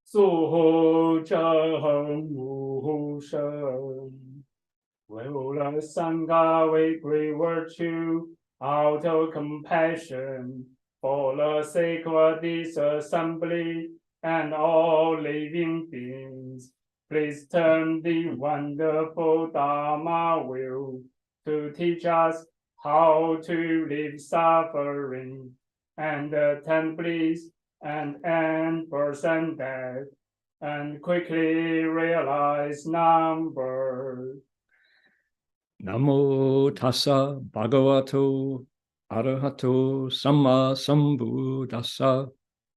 Su hu cha heng wu hu shen. Will the Sangha with great virtue, out of compassion, for the sake of this assembly and all living beings, please turn the wonderful Dharma wheel to teach us how to live suffering and attain bliss and end birth and death, and quickly realize non-birth. Namo tassa bhagavato arahato samma sambuddhassa.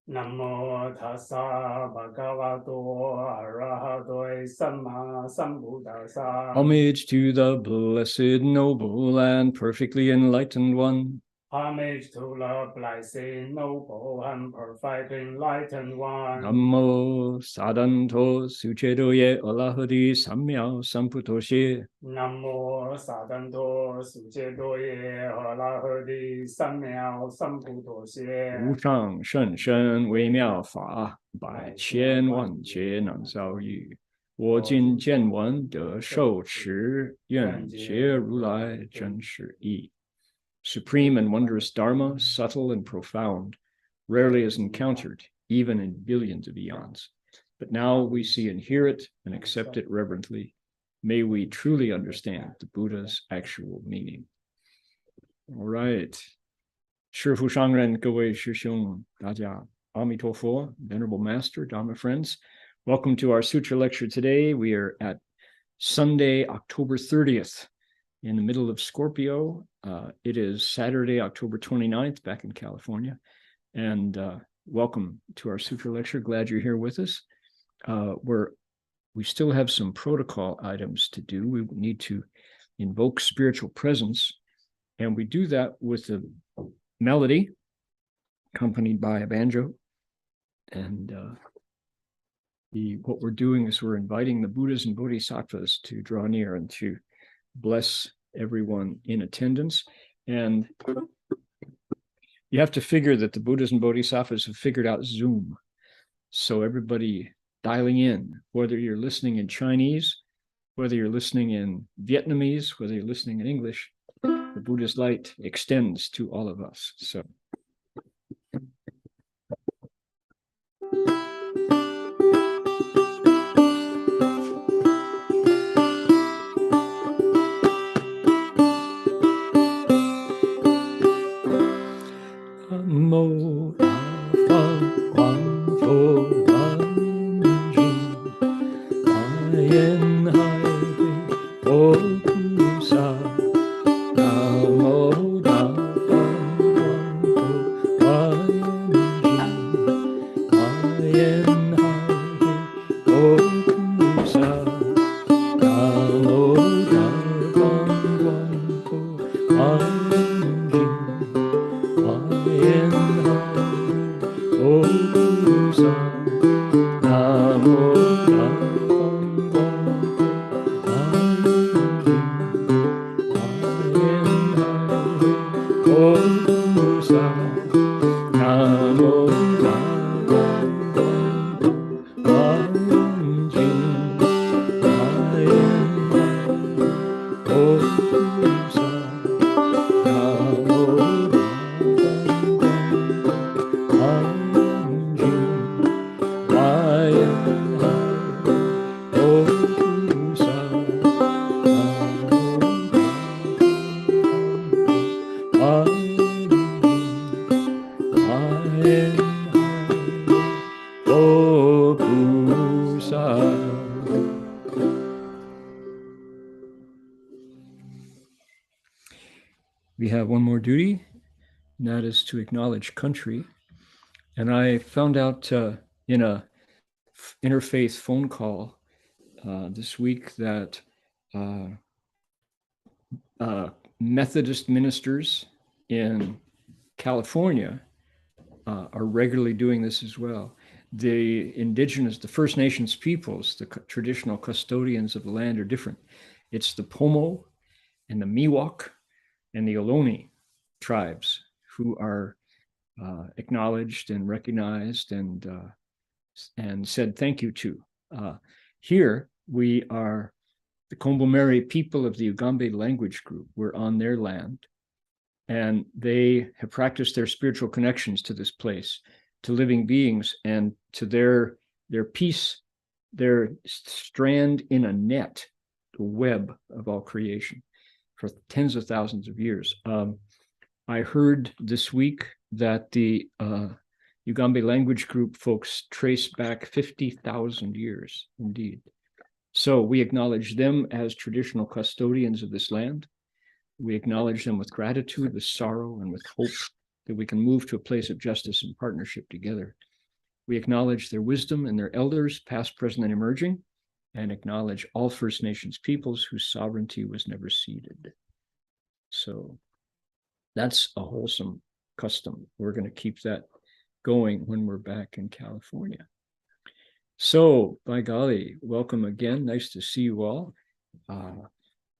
Namo tassa bhagavato arahato samma sambuddhassa. Homage to the blessed, noble, and perfectly enlightened one. Homage to the blessed, noble, and perfect enlightened one. Namo sadanto suchedoye alahadi samyao samputoshe. Namo sadanto suchedoye alahadi samyao samputoshe. 无上甚深微妙法，百千万劫难遭遇。我今见闻得受持，愿解如来真实义。Supreme and wondrous Dharma, subtle and profound, rarely is encountered, even in billions of eons. But now we see and hear it and accept it reverently. May we truly understand the Buddha's actual meaning. All right. 师父上人，各位师兄，大家阿弥陀佛, Venerable Master, Dharma friends. Welcome to our Sutra lecture today. We are at Sunday, October 30th, in the middle of Scorpio. It is Saturday, October 29th, back in California. And welcome to our Sutra lecture. Glad you're here with us. We still have some protocol items to do. We need to invoke spiritual presence. And we do that with a melody accompanied by a banjo. And what we're doing is we're inviting the Buddhas and Bodhisattvas to draw near and to bless everyone in attendance. And you have to figure that the Buddhas and Bodhisattvas have figured out Zoom. So everybody dialing in, whether you're listening in Chinese, whether you're listening in Vietnamese, whether you're listening in English, the Buddha's light extends to all of us. So. Namo Tassa Bhagavato We have one more duty, and that is to acknowledge country. And I found out in a interfaith phone call this week that Methodist ministers in California are regularly doing this as well. The First Nations peoples, the traditional custodians of the land are different. It's the Pomo and the Miwok and the Ohlone tribes who are acknowledged and recognized and and said thank you to. Here we are, the Kombumerri people of the Ugambe language group. We're on their land, and they have practiced their spiritual connections to this place, to living beings, and to their peace, their strand in a net, the web of all creation, for tens of thousands of years. I heard this week that the Ugambe language group folks trace back 50,000 years, indeed. So we acknowledge them as traditional custodians of this land. We acknowledge them with gratitude, with sorrow, and with hope that we can move to a place of justice and partnership together. We acknowledge their wisdom and their elders, past, present, and emerging, and acknowledge all First Nations peoples whose sovereignty was never ceded. So that's a wholesome custom. We're going to keep that going when we're back in California. So, by golly, welcome again. Nice to see you all.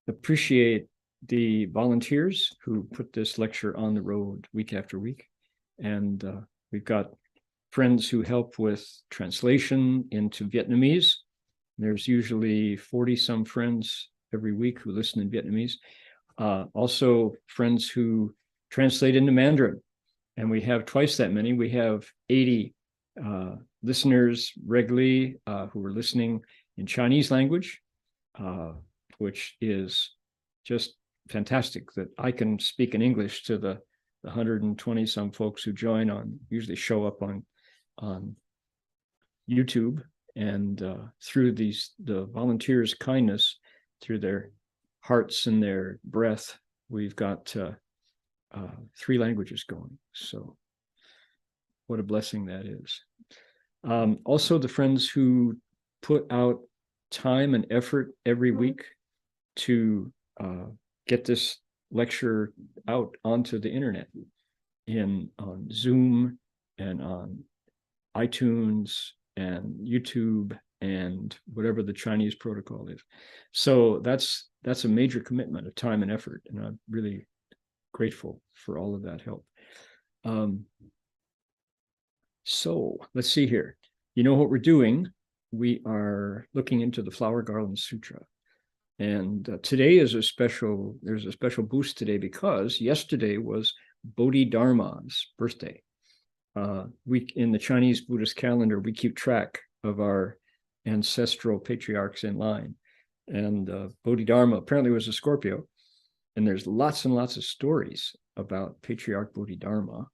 Appreciate the volunteers who put this lecture on the road week after week. And we've got friends who help with translation into Vietnamese. There's usually 40-some friends every week who listen in Vietnamese. Also, friends who translate into Mandarin. And we have twice that many. We have 80 listeners regularly who are listening in Chinese language, which is just fantastic that I can speak in English to the 120 some folks who join on, usually show up on YouTube, and through the volunteers' kindness, through their hearts and their breath, we've got 3 languages going. So what a blessing that is. Also, the friends who put out time and effort every week to get this lecture out onto the internet, on Zoom and on iTunes and YouTube and whatever the Chinese protocol is. So that's a major commitment of time and effort, and I'm really grateful for all of that help. So let's see here. You know what we're doing? We are looking into the Flower Garland Sutra. And today is there's a special boost today because yesterday was Bodhidharma's birthday. In the Chinese Buddhist calendar, we keep track of our ancestral patriarchs in line. And Bodhidharma apparently was a Scorpio. And there's lots and lots of stories about Patriarch Bodhidharma.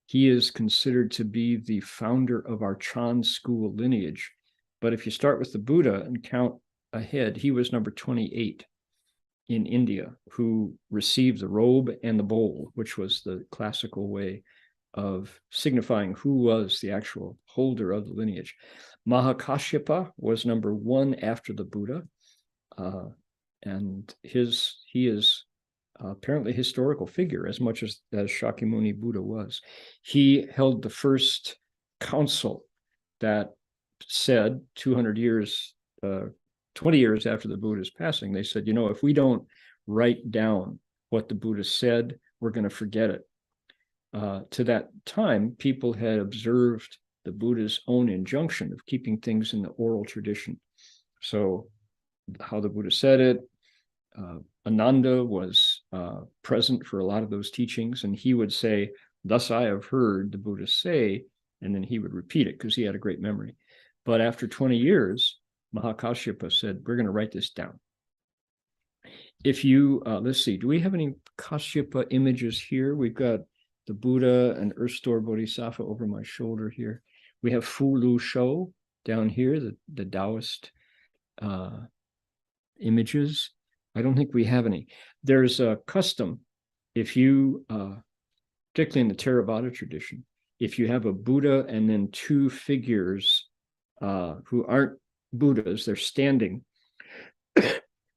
He is considered to be the founder of our Chan school lineage. But if you start with the Buddha and count ahead, he was number 28 in India who received the robe and the bowl, which was the classical way of signifying who was the actual holder of the lineage. Mahakashyapa was number 1 after the Buddha. And he is apparently a historical figure as much as Shakyamuni Buddha was. He held the first council that said 200 years, 20 years after the Buddha's passing, they said, if we don't write down what the Buddha said, we're going to forget it. To that time, people had observed the Buddha's own injunction of keeping things in the oral tradition. So how the Buddha said it, Ananda was present for a lot of those teachings, and he would say, "Thus I have heard the Buddha say," and then he would repeat it because he had a great memory. But after 20 years, Mahakashyapa said, "We're going to write this down." If you, let's see, do we have any Kashyapa images here? We've got the Buddha and Earth Store Bodhisattva over my shoulder here. We have Fu Lu Shou down here, the Taoist images. I don't think we have any. There's a custom, if you, particularly in the Theravada tradition, if you have a Buddha and then 2 figures who aren't Buddhas, they're standing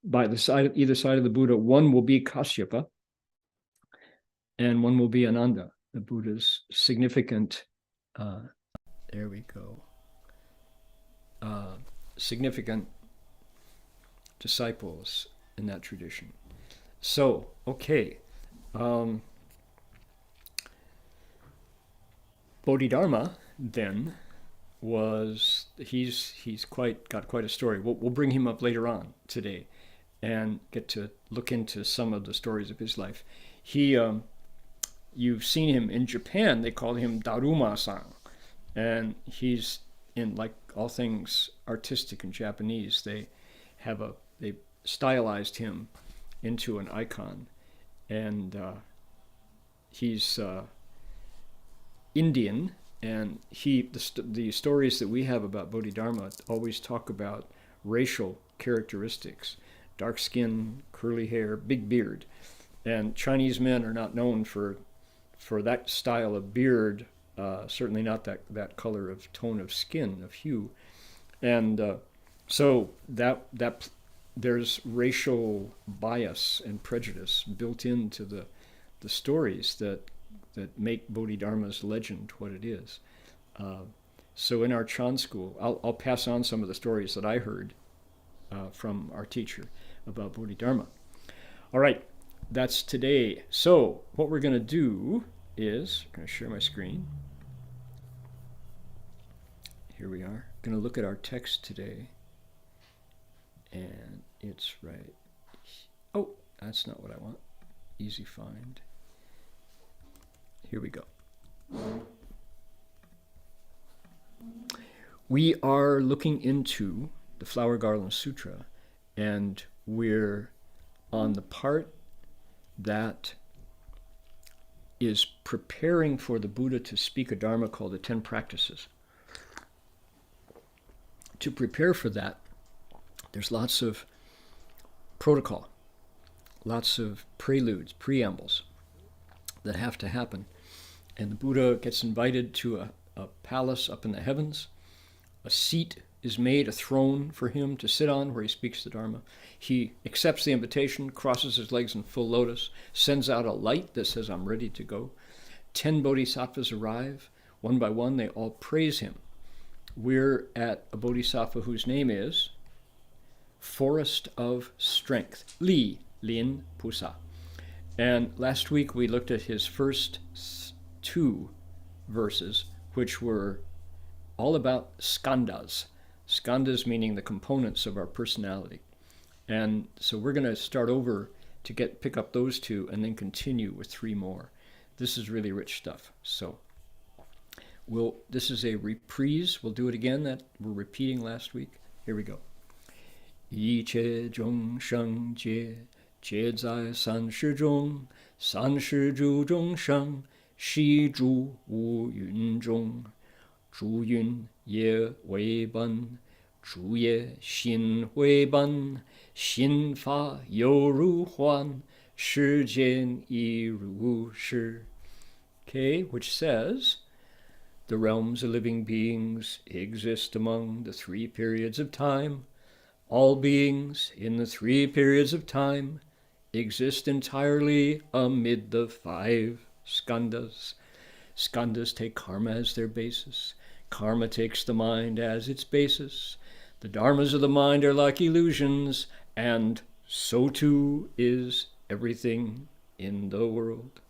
by the side, either side of the Buddha, one will be Kashyapa and one will be Ananda, the Buddha's significant, there we go, significant disciples in that tradition. So, okay. Bodhidharma then he's got quite a story. We'll bring him up later on today and get to look into some of the stories of his life. You've seen him in Japan. They call him Daruma-san, and he's in, like all things artistic in Japanese, they stylized him into an icon, and he's Indian, and the stories that we have about Bodhidharma always talk about racial characteristics: dark skin, curly hair, big beard. And Chinese men are not known for that style of beard, certainly not that color of tone of skin, of hue. And so that there's racial bias and prejudice built into the stories that make Bodhidharma's legend what it is. So in our Chan school, I'll pass on some of the stories that I heard from our teacher about Bodhidharma. All right, that's today. So what we're going to do is, I'm going to share my screen. Here we are. Going to look at our text today. And it's right. Oh, that's not what I want. Easy find. Here we go. We are looking into the Flower Garland Sutra, and we're on the part that is preparing for the Buddha to speak a Dharma called the 10 Practices. To prepare for that, there's lots of protocol, lots of preludes, preambles that have to happen. And the Buddha gets invited to a palace up in the heavens. A seat is made, a throne for him to sit on where he speaks the Dharma. He accepts the invitation, crosses his legs in full lotus, sends out a light that says, "I'm ready to go." 10 bodhisattvas arrive. One by one, they all praise him. We're at a bodhisattva whose name is Forest of Strength, Li Lin Pusa. And last week we looked at his first 2 verses, which were all about skandas. Skandas meaning the components of our personality. And so we're going to start over to pick up those 2 and then continue with 3 more. This is really rich stuff. So this is a reprise. We'll do it again that we're repeating last week. Here we go. Yi che zhong sheng jie, jie zai san shi zhong, san shi zhu zhong sheng, shi zhu wu yun zhong, zhu yun ye wei ban, zhu ye xin hui ban, xin fa you ru huan, shi jian yi ru shi. Okay, which says, the realms of living beings exist among the 3 periods of time. All beings in the 3 periods of time exist entirely amid the 5 skandas. Skandas take karma as their basis. Karma takes the mind as its basis. The dharmas of the mind are like illusions, and so too is everything in the world.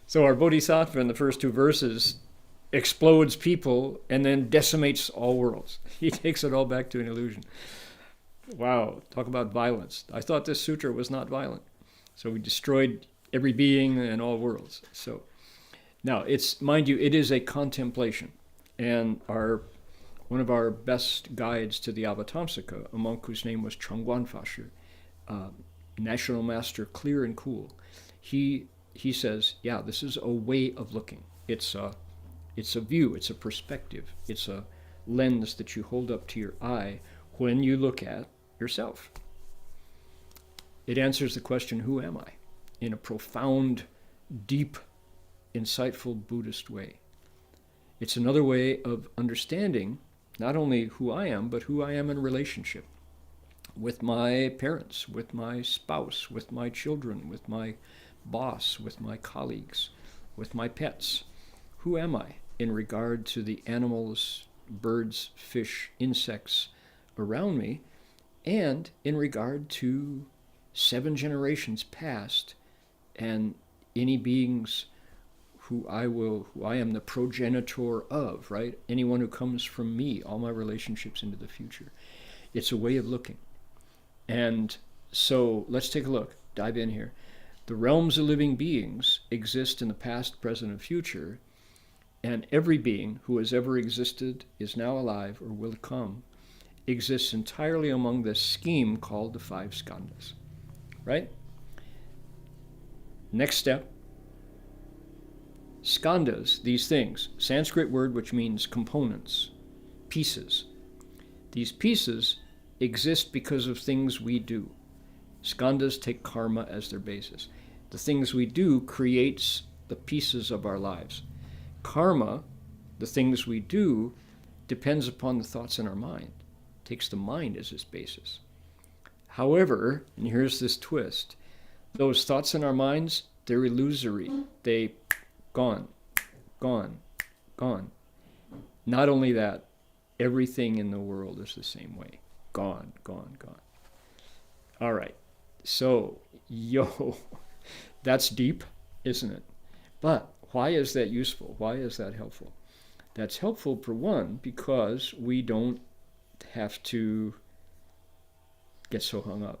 So our bodhisattva in the first 2 verses explodes people and then decimates all worlds. He takes it all back to an illusion. Wow, talk about violence. I thought this sutra was not violent. So we destroyed every being and all worlds. So now mind you, it is a contemplation. And one of our best guides to the Avatamsaka, a monk whose name was Chongguan Fashi, national master, clear and cool, he says, yeah, this is a way of looking. It's a view, it's a perspective, it's a lens that you hold up to your eye when you look at yourself. It answers the question, who am I? In a profound, deep, insightful Buddhist way. It's another way of understanding not only who I am, but who I am in relationship with my parents, with my spouse, with my children, with my boss, with my colleagues, with my pets. Who am I in regard to the animals, birds, fish, insects around me, and in regard to 7 generations past and any beings who I am the progenitor of, right? Anyone who comes from me, all my relationships into the future. It's a way of looking. And so let's take a look, dive in here. The realms of living beings exist in the past, present, and future, and every being who has ever existed, is now alive, or will come, exists entirely among this scheme called the 5 skandas, right? Next step, skandas, these things, Sanskrit word which means components, pieces. These pieces exist because of things we do. Skandas take karma as their basis. The things we do creates the pieces of our lives. Karma, the things we do, depends upon the thoughts in our mind. Takes the mind as its basis. However, and here's this twist, those thoughts in our minds, they're illusory. They gone, gone, gone. Not only that, everything in the world is the same way. Gone, gone, gone. All right. So, that's deep, isn't it? But why is that useful? Why is that helpful? That's helpful, for one, because we don't have to get so hung up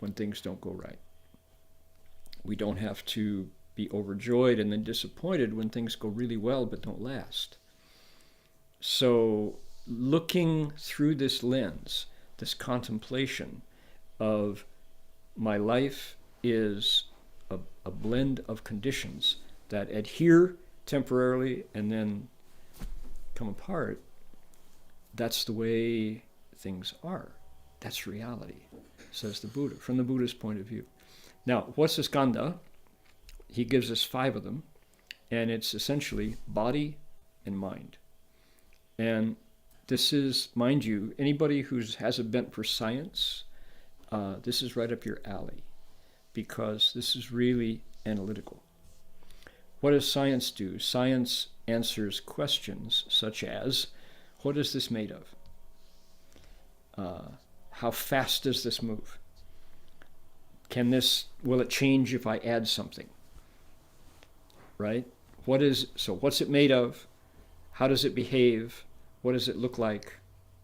when things don't go right. We don't have to be overjoyed and then disappointed when things go really well but don't last. So looking through this lens, this contemplation of my life is a blend of conditions that adhere temporarily and then come apart, that's the way things are. That's reality, says the Buddha, from the Buddha's point of view. Now, what's a skanda? He gives us 5 of them, and it's essentially body and mind. And this is, mind you, anybody who has a bent for science, this is right up your alley, because this is really analytical. What does science do? Science answers questions such as, what is this made of? How fast does this move? Will it change if I add something? Right? What's it made of? How does it behave? What does it look like?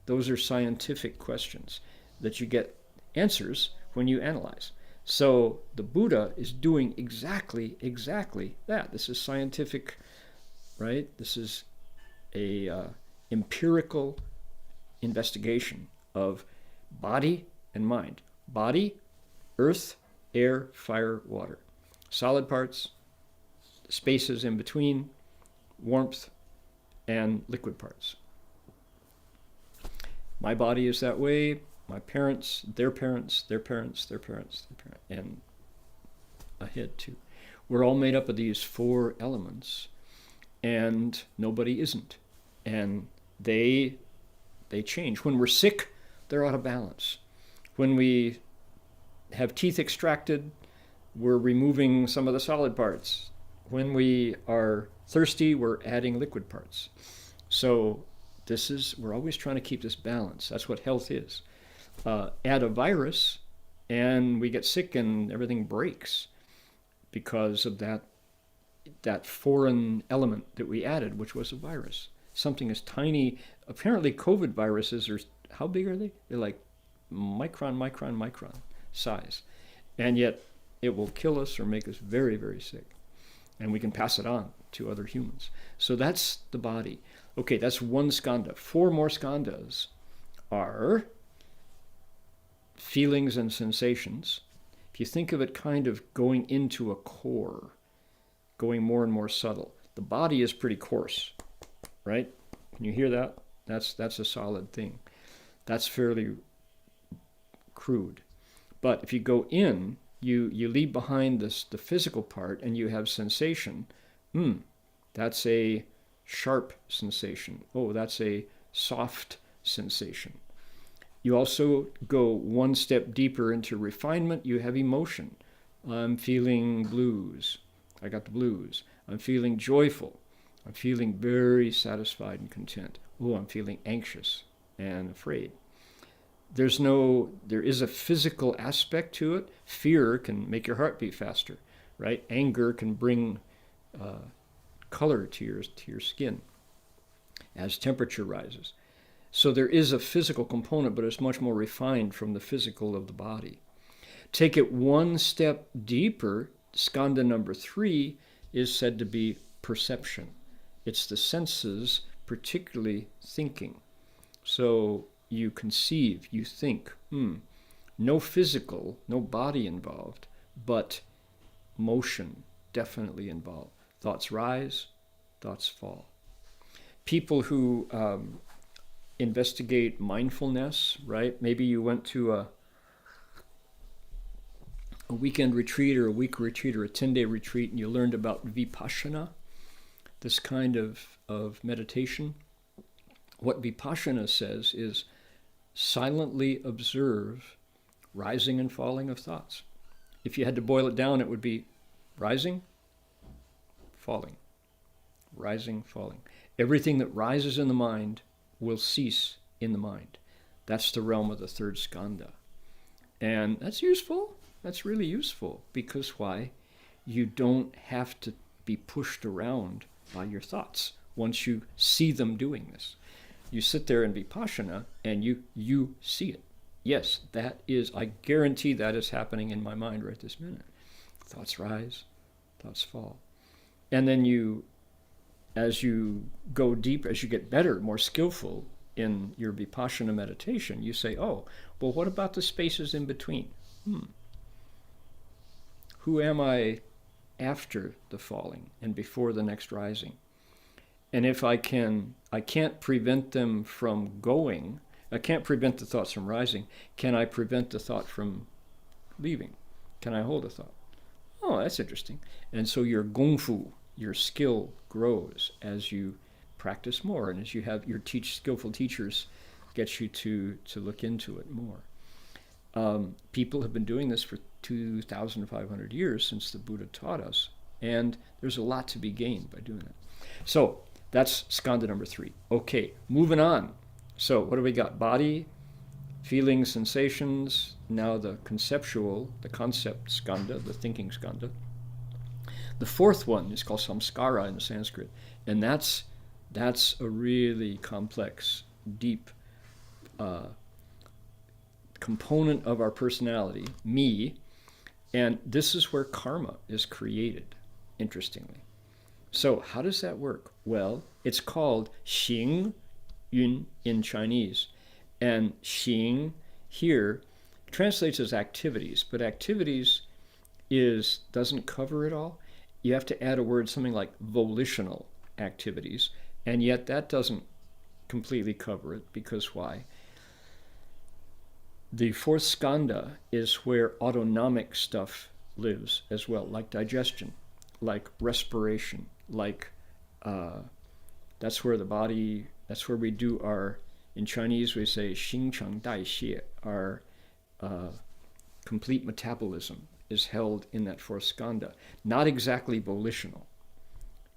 Those are scientific questions that you get answers when you analyze. So the Buddha is doing exactly that. This is scientific, right? This is a empirical investigation of body and mind. Body, earth, air, fire, water. Solid parts, spaces in between, warmth, and liquid parts. My body is that way. My parents, their parents, their parents, their parents, their parents, and ahead too. We're all made up of these 4 elements, and nobody isn't. And they change. When we're sick, they're out of balance. When we have teeth extracted, we're removing some of the solid parts. When we are thirsty, we're adding liquid parts. So we're always trying to keep this balance. That's what health is. Add a virus, and we get sick and everything breaks because of that foreign element that we added, which was a virus. Something as tiny. Apparently COVID viruses are, how big are they? They're like micron size. And yet it will kill us or make us very, very sick. And we can pass it on to other humans. So that's the body. Okay, that's 1 skanda. 4 more skandas are feelings and sensations. If you think of it kind of going into a core, going more and more subtle. The body is pretty coarse, right? Can you hear that? That's a solid thing. That's fairly crude. But if you go in, you leave behind the physical part and you have sensation. That's a sharp sensation. Oh, that's a soft sensation. You also go 1 step deeper into refinement. You have emotion. I'm feeling blues. I got the blues. I'm feeling joyful. I'm feeling very satisfied and content. Oh, I'm feeling anxious and afraid. There is a physical aspect to it. Fear can make your heart beat faster, right? Anger can bring color to your skin as temperature rises. So there is a physical component, but it's much more refined from the physical of the body. Take it one step deeper, skanda number 3 is said to be perception. It's the senses, particularly thinking. So you conceive, you think, no physical, no body involved, but motion definitely involved. Thoughts rise, thoughts fall. People who investigate mindfulness, right? Maybe you went to a weekend retreat or a week retreat or a 10-day retreat and you learned about vipassana, this kind of meditation. What vipassana says is silently observe rising and falling of thoughts. If you had to boil it down, it would be rising, falling, rising, falling. Everything that rises in the mind will cease in the mind. That's the realm of the third skanda. And that's useful. That's really useful because why? You don't have to be pushed around by your thoughts once you see them doing this. You sit there in vipassana and you see it. Yes, that is, I guarantee that is happening in my mind right this minute. Thoughts rise, thoughts fall. And then you, as you go deep, as you get better, more skillful in your vipassana meditation, you say, oh, well, what about the spaces in between? Who am I after the falling and before the next rising? And if I can't prevent them from going, I can't prevent the thoughts from rising, can I prevent the thought from leaving? Can I hold a thought? Oh, that's interesting. And so your gongfu, your skill grows as you practice more and as you have your skillful teachers get you to look into it more. People have been doing this for 2,500 years since the Buddha taught us, and there's a lot to be gained by doing it. So that's skanda number 3. Okay, moving on. So what do we got? Body, feelings, sensations, now the conceptual, the concept skanda, the thinking skanda. The 4th one is called samskara in Sanskrit, and that's a really complex, deep component of our personality, me, and this is where karma is created, interestingly. So how does that work? Well, it's called xing yun in Chinese, and xing here translates as activities, but activities doesn't cover it all. You have to add a word, something like volitional activities, and yet that doesn't completely cover it, because why? The 4th skanda is where autonomic stuff lives as well, like digestion, like respiration, like that's where the body, that's where we do our, in Chinese we say 新陈代谢, our complete metabolism is held in that 4th skanda. Not exactly volitional.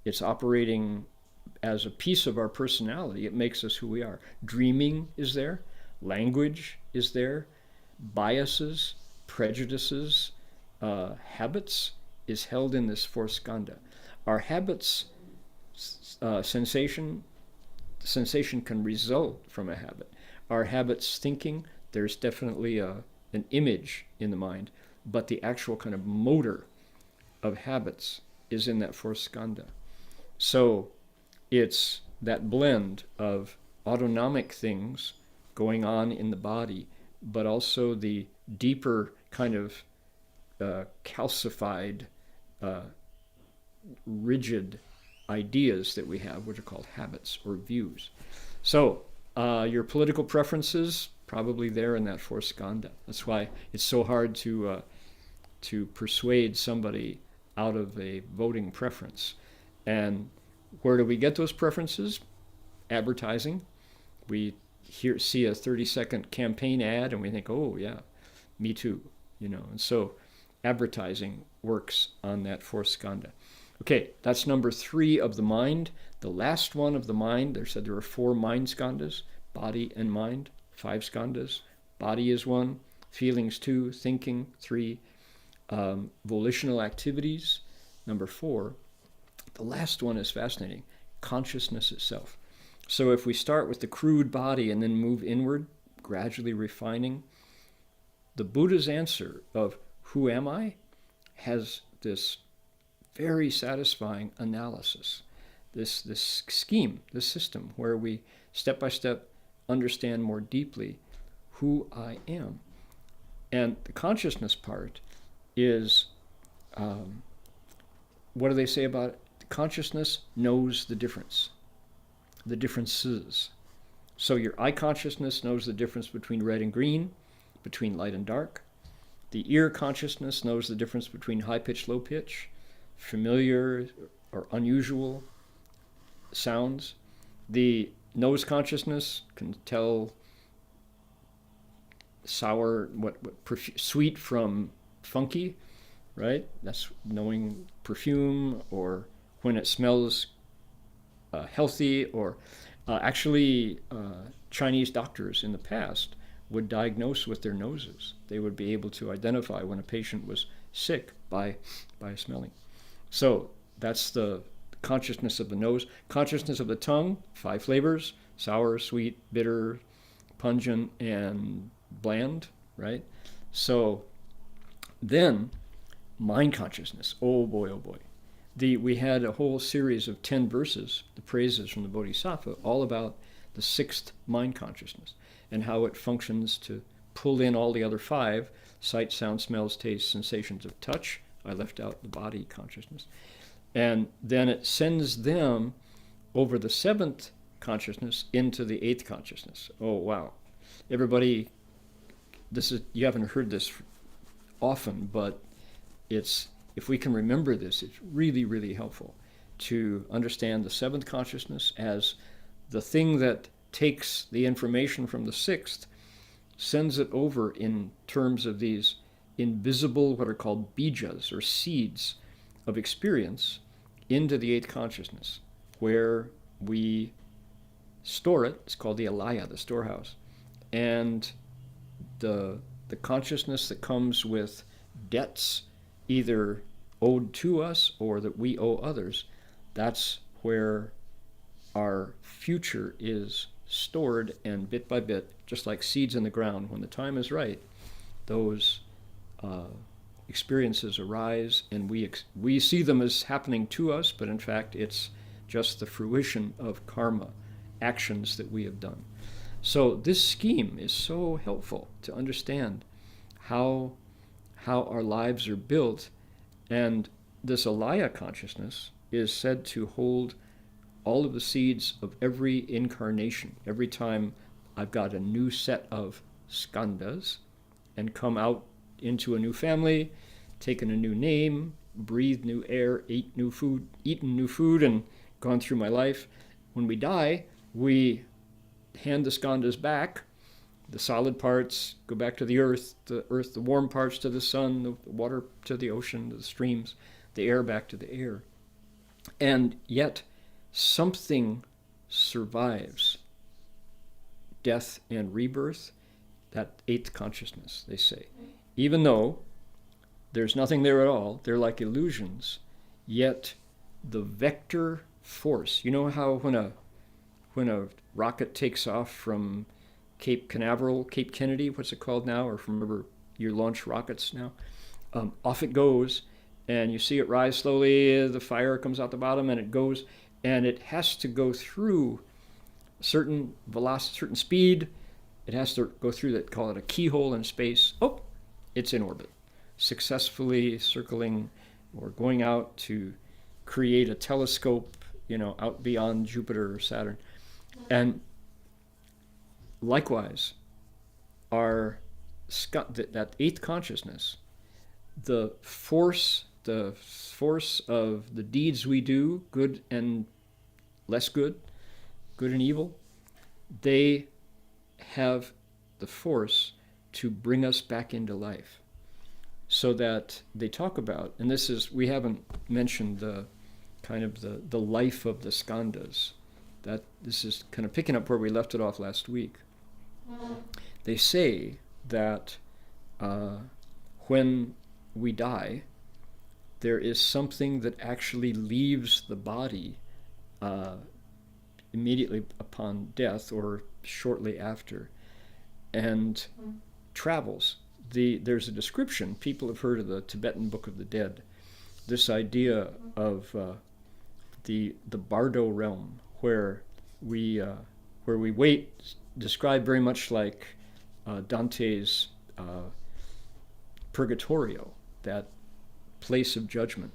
It's operating as a piece of our personality. It makes us who we are. Dreaming is there. Language is there. Biases, prejudices, habits is held in this 4th skanda. Our habits, sensation can result from a habit. Our habits thinking, there's definitely an image in the mind, but the actual kind of motor of habits is in that 4th skanda. So it's that blend of autonomic things going on in the body, but also the deeper kind of calcified, rigid ideas that we have, which are called habits or views. So your political preferences, probably there in that 4th skanda. That's why it's so hard to persuade somebody out of a voting preference. And where do we get those preferences? Advertising. We see a 30-second campaign ad and we think, oh yeah, me too, and so advertising works on that 4th skanda. Okay, that's number 3 of the mind. The last one of the mind, there are 4 mind skandhas, body and mind, 5 skandhas. Body is 1, feelings 2, thinking 3, volitional activities, number 4. the last one is fascinating, consciousness itself. So if we start with the crude body and then move inward, gradually refining, the Buddha's answer of who am I has this very satisfying analysis, this scheme, this system where we step by step understand more deeply who I am. And the consciousness part is, what do they say about it? Consciousness knows the difference, the differences. So your eye consciousness knows the difference between red and green, between light and dark. The ear consciousness knows the difference between high pitch, low pitch, familiar or unusual sounds. The nose consciousness can tell sour, sweet from funky, right? That's knowing perfume, or when it smells healthy, or Chinese doctors in the past would diagnose with their noses. They would be able to identify when a patient was sick by smelling. So that's the consciousness of the nose. Consciousness of the tongue, 5 flavors: sour, sweet, bitter, pungent, and bland, right? So then mind consciousness, oh boy, oh boy. We had a whole series of 10 verses, the praises from the Bodhisattva, all about the 6th mind consciousness and how it functions to pull in all the other 5, sight, sound, smells, taste, sensations of touch. I left out the body consciousness. And then it sends them over the 7th consciousness into the 8th consciousness. Oh, wow. Everybody, you haven't heard this often, but if we can remember this, it's really, really helpful to understand the 7th consciousness as the thing that takes the information from the 6th, sends it over in terms of these invisible, what are called bijas, or seeds of experience, into the 8th consciousness, where we store it. It's called the alaya, the storehouse. And the consciousness that comes with debts, either owed to us or that we owe others, that's where our future is stored, and bit by bit, just like seeds in the ground, when the time is right, those experiences arise, and we see them as happening to us, but in fact it's just the fruition of karma, actions that we have done. So this scheme is so helpful to understand how our lives are built, and this alaya consciousness is said to hold all of the seeds of every incarnation. Every time I've got a new set of skandas and come out into a new family, taken a new name, breathed new air, eaten new food, and gone through my life. When we die, we hand the skandas back. The solid parts go back to the earth, the warm parts to the sun, the water to the ocean, the streams, the air back to the air. And yet, something survives death and rebirth, that 8th consciousness, they say. Even though there's nothing there at all, they're like illusions, yet the vector force, you know how when a rocket takes off from Cape Canaveral, Cape Kennedy, what's it called now, or from wherever you launch rockets now, off it goes, and you see it rise slowly, the fire comes out the bottom, and it goes, and it has to go through certain velocity, certain speed. It has to go through that, call it a keyhole in space. Oh, it's in orbit, successfully circling or going out to create a telescope, out beyond Jupiter or Saturn. And likewise, that 8th consciousness, the force of the deeds we do, good and less good, good and evil, they have the force to bring us back into life. So that they talk about, and we haven't mentioned the kind of the life of the skandas, that this is kind of picking up where we left it off last week. They say that when we die, there is something that actually leaves the body immediately upon death or shortly after and travels. There's a description, people have heard of the Tibetan Book of the Dead, this idea of the Bardo realm where we wait, described very much like Dante's Purgatorio, that place of judgment.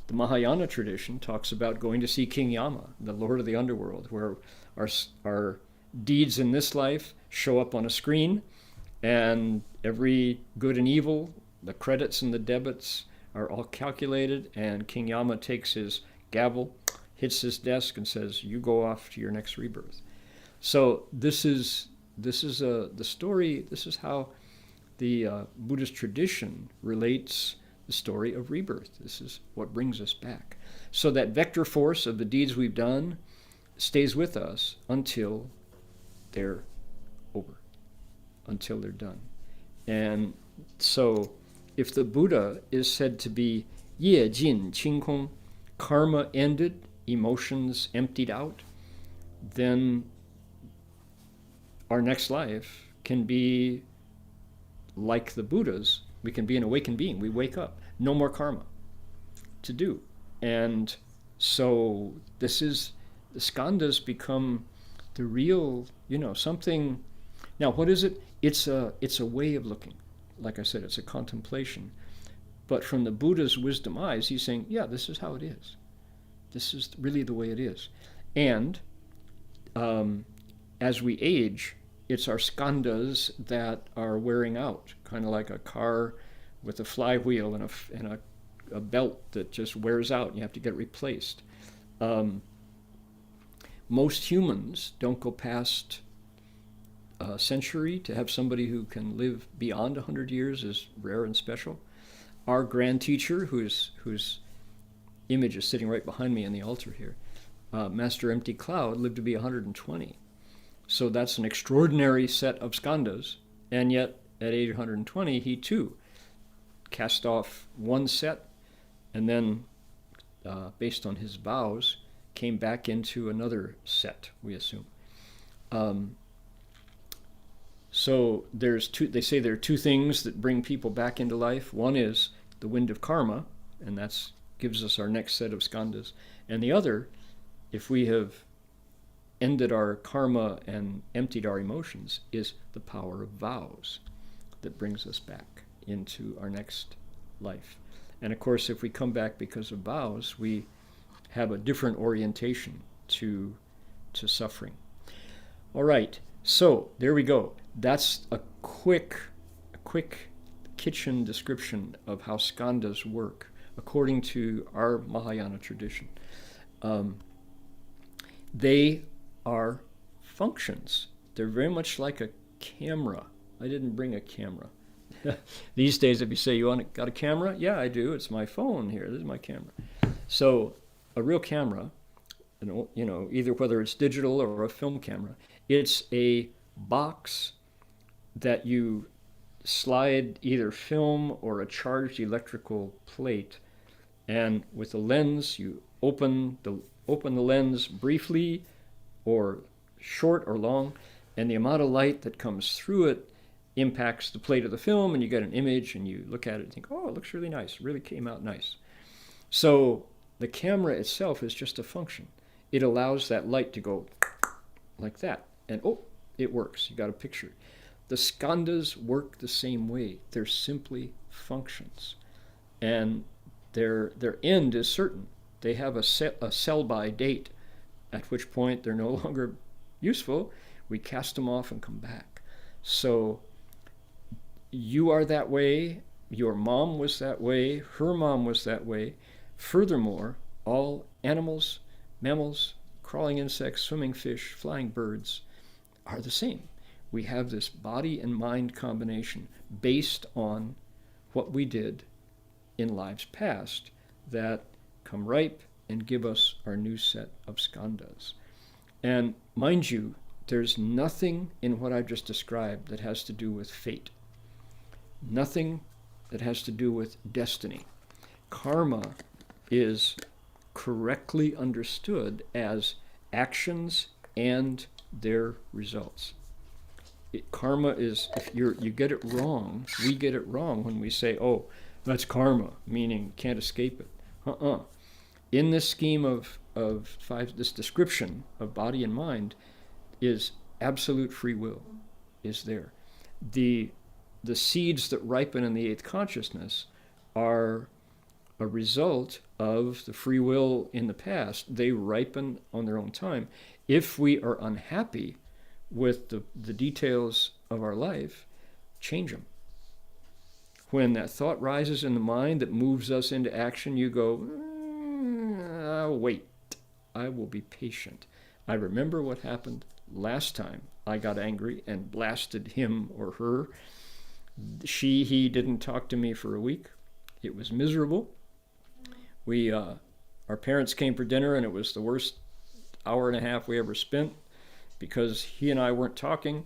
The Mahayana tradition talks about going to see King Yama, the Lord of the Underworld, where our deeds in this life show up on a screen, and every good and evil, the credits and the debits are all calculated, and King Yama takes his gavel, hits his desk, and says, "You go off to your next rebirth." So this is the story. This is how the Buddhist tradition relates the story of rebirth. This is what brings us back. So that vector force of the deeds we've done stays with us until they're over, until they're done. And so if the Buddha is said to be ye jin qing kong, karma ended, emotions emptied out, then our next life can be like the Buddha's. We can be an awakened being. We wake up. No more karma to do. And so the skandas become the real, something. Now, what is it? It's a way of looking. Like I said, it's a contemplation. But from the Buddha's wisdom eyes, he's saying, yeah, this is how it is. This is really the way it is. And as we age, it's our skandas that are wearing out, kind of like a car with a flywheel and a belt that just wears out and you have to get replaced. Most humans don't go past a century. To have somebody who can live beyond 100 years is rare and special. Our grand teacher, whose image is sitting right behind me in the altar here, Master Empty Cloud, lived to be 120. So that's an extraordinary set of skandas, and yet at age 120, he too cast off one set, and then, based on his vows, came back into another set, we assume. So they say there are two things that bring people back into life. One is the wind of karma, and that gives us our next set of skandas. And the other, if we have ended our karma and emptied our emotions, is the power of vows that brings us back into our next life. And of course, if we come back because of vows, we have a different orientation to suffering. All right, so there we go. That's a quick kitchen description of how skandas work according to our Mahayana tradition. They are functions. They're very much like a camera. I didn't bring a camera. These days, if you say, got a camera? Yeah, I do. It's my phone here. This is my camera. So a real camera, either whether it's digital or a film camera, it's a box that you slide either film or a charged electrical plate, and with a lens, you open the lens briefly or short or long, and the amount of light that comes through it impacts the plate of the film, and you get an image, and you look at it and think, oh, it looks really nice. It really came out nice. So the camera itself is just a function. It allows that light to go like that, and it works. You got a picture. The skandas work the same way. They're simply functions, and their end is certain. They have a sell-by date, at which point they're no longer useful. We cast them off and come back. So you are that way. Your mom was that way. Her mom was that way. Furthermore, all animals, mammals, crawling insects, swimming fish, flying birds are the same. We have this body and mind combination based on what we did in lives past that come ripe and give us our new set of skandas. And mind you, there's nothing in what I've just described that has to do with fate. Nothing that has to do with destiny. karma is correctly understood as actions and their results. Karma is, if you get it wrong, we get it wrong when we say, oh, that's karma, meaning can't escape it. In this scheme of five, this description of body and mind is absolute free will is there. The seeds that ripen in the eighth consciousness are a result of the free will in the past. They ripen on their own time. If we are unhappy with the details of our life, change them. When that thought rises in the mind that moves us into action, you go, wait, I will be patient. I remember what happened last time I got angry and blasted him or her. He didn't talk to me for a week. It was miserable. Our parents came for dinner, and it was the worst hour and a half we ever spent because he and I weren't talking,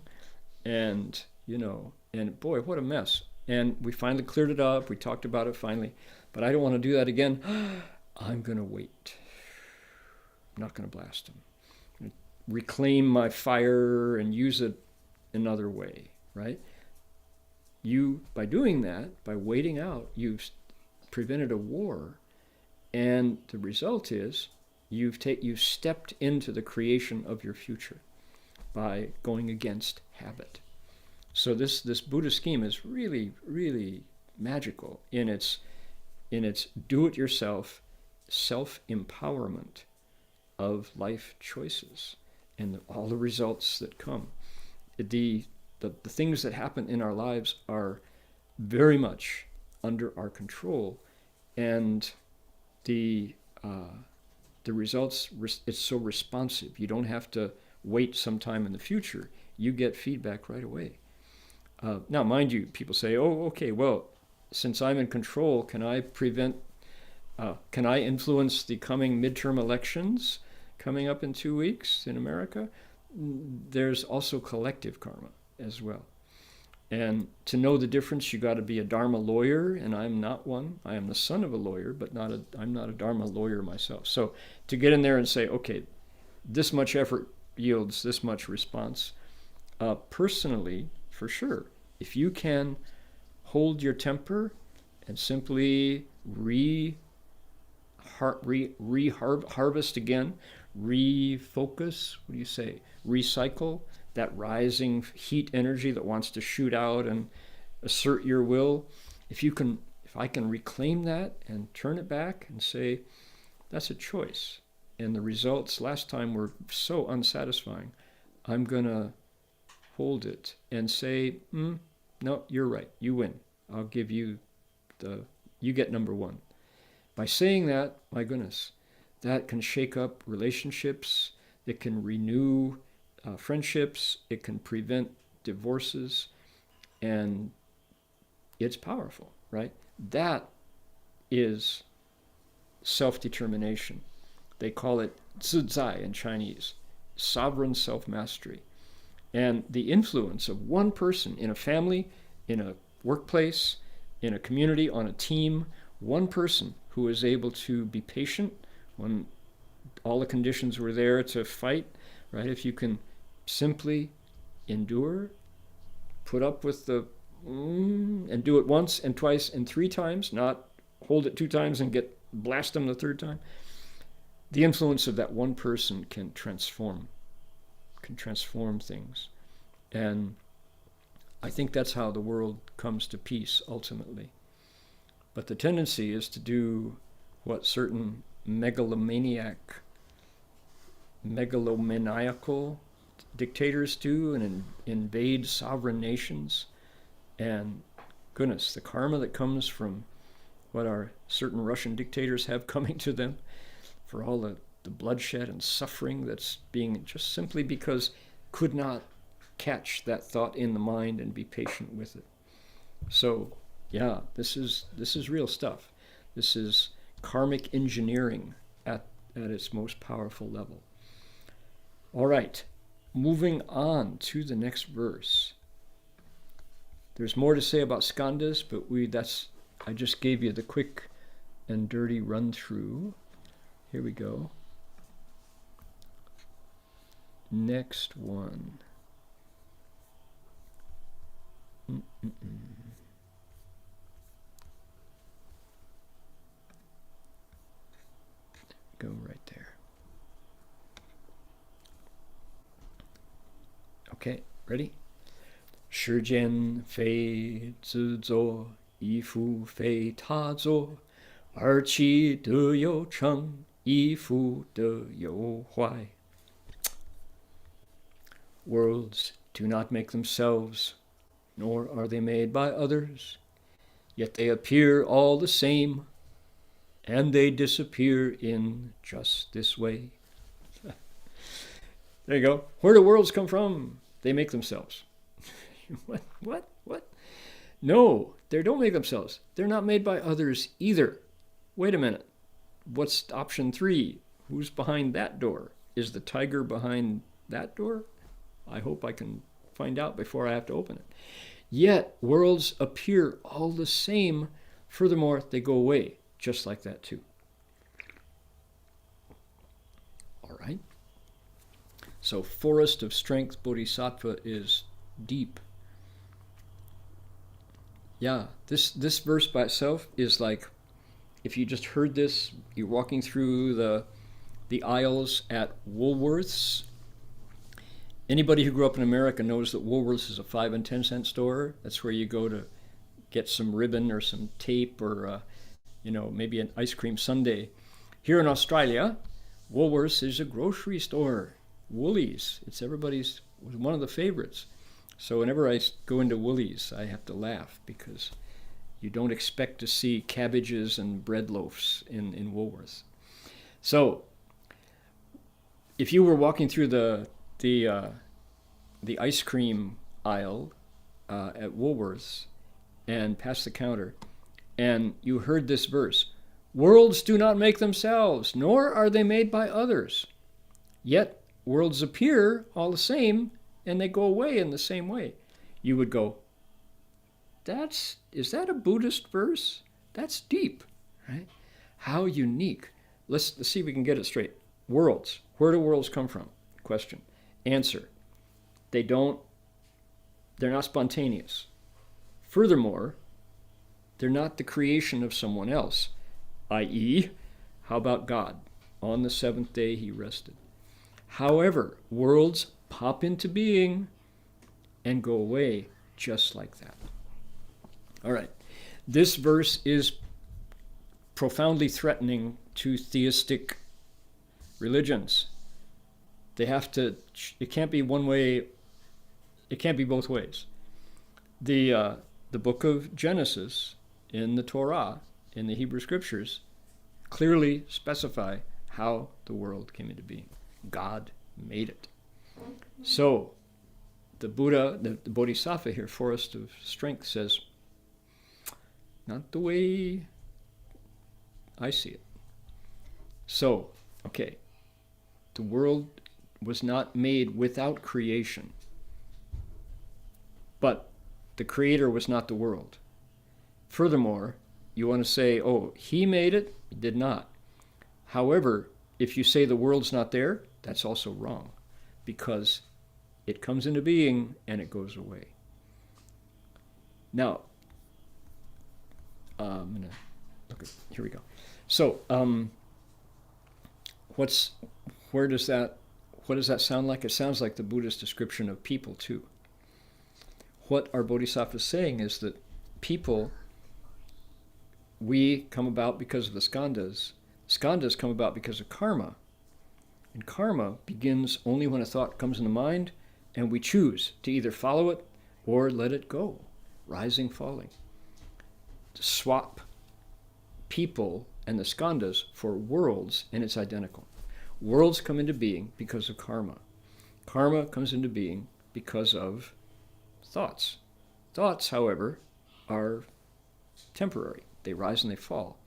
and boy, what a mess. And we finally cleared it up. We talked about it finally, but I don't want to do that again. I'm going to wait. I'm not going to blast him. I'm going to reclaim my fire and use it another way, right? By doing that, by waiting out, you've prevented a war, and the result is you've stepped into the creation of your future by going against habit. So this Buddha scheme is really, really magical in its do-it-yourself self-empowerment of life choices and all the results that come. The things that happen in our lives are very much under our control, and the results, it's so responsive. You don't have to wait sometime in the future. You get feedback right away. Now, mind you, people say, oh, okay, well, since I'm in control, can I influence the coming midterm elections coming up in 2 weeks in America? There's also collective karma as well. And to know the difference, you got to be a Dharma lawyer, and I'm not one. I am the son of a lawyer, but I'm not a Dharma lawyer myself. So to get in there and say, okay, this much effort yields this much response, personally, for sure, if you can hold your temper and simply harvest again, refocus, what do you say, recycle that rising heat energy that wants to shoot out and assert your will. If I can reclaim that and turn it back and say, that's a choice, and the results last time were so unsatisfying, I'm gonna hold it and say, no, you're right, you win. I'll give you you get number one. By saying that, my goodness, that can shake up relationships, it can renew friendships, it can prevent divorces, and it's powerful, right? That is self-determination. They call it zizai in Chinese, sovereign self-mastery. And the influence of one person in a family, in a workplace, in a community, on a team, one person who is able to be patient when all the conditions were there to fight, right? If you can simply endure, put up with and do it once and twice and 3 times, not hold it 2 times and blast them the 3rd time. The influence of that one person can transform things. And I think that's how the world comes to peace ultimately. But the tendency is to do what certain megalomaniacal dictators do and invade sovereign nations. And goodness, the karma that comes from what our certain Russian dictators have coming to them, for all the bloodshed and suffering that's being just simply because could not catch that thought in the mind and be patient with it. So yeah, this is real stuff. This is karmic engineering at its most powerful level. All right, moving on to the next verse. There's more to say about skandas, but I just gave you the quick and dirty run through. Here we go. Next one. Go right there. Okay, ready? 时间非自作，亦复非他作，而其德有成，亦复德有坏。Worlds do not make themselves, nor are they made by others, yet they appear all the same, and they disappear in just this way. There you go. Where do worlds come from? They make themselves. What? No, they don't make themselves. They're not made by others either. Wait a minute. What's option 3? Who's behind that door? Is the tiger behind that door? I hope I can find out before I have to open it. Yet worlds appear all the same. Furthermore, they go away just like that too. All right. So forest of strength bodhisattva is deep. Yeah, this verse by itself is like, if you just heard this, you're walking through the aisles at Woolworth's. Anybody who grew up in America knows that Woolworth's is a 5 and 10 cent store. That's where you go to get some ribbon or some tape or maybe an ice cream sundae. Here in Australia, Woolworth's is a grocery store. Woolies, it's everybody's, one of the favorites. So whenever I go into Woolies, I have to laugh because you don't expect to see cabbages and bread loaves in Woolworths. So if you were walking through the ice cream aisle at Woolworths and past the counter, and you heard this verse, worlds do not make themselves, nor are they made by others. Yet worlds appear all the same, and they go away in the same way. You would go, is that a Buddhist verse? That's deep, right? How unique. Let's see if we can get it straight. Worlds. Where do worlds come from? Question. Answer. They're not spontaneous. Furthermore, they're not the creation of someone else, i.e., how about God? On the 7th day he rested. However, worlds pop into being and go away just like that. All right. This verse is profoundly threatening to theistic religions. It can't be one way, it can't be both ways. The book of Genesis in the Torah, in the Hebrew scriptures, clearly specify how the world came into being. God made it. So the Buddha, the Bodhisattva here, forest of strength, says, not the way I see it. So, okay, the world was not made without creation, but the creator was not the world. Furthermore, you want to say, oh, he made it? He did not. However, if you say the world's not there, that's also wrong, because it comes into being and it goes away. Now, I'm going to look at, here we go. So, what does that sound like? It sounds like the Buddhist description of people too. What our Bodhisattva is saying is that people, we come about because of the skandas. Skandas come about because of karma. And karma begins only when a thought comes in the mind and we choose to either follow it or let it go, rising, falling. To swap people and the skandas for worlds, and it's identical. Worlds come into being because of karma. Karma comes into being because of thoughts. Thoughts, however, are temporary. They rise and they fall.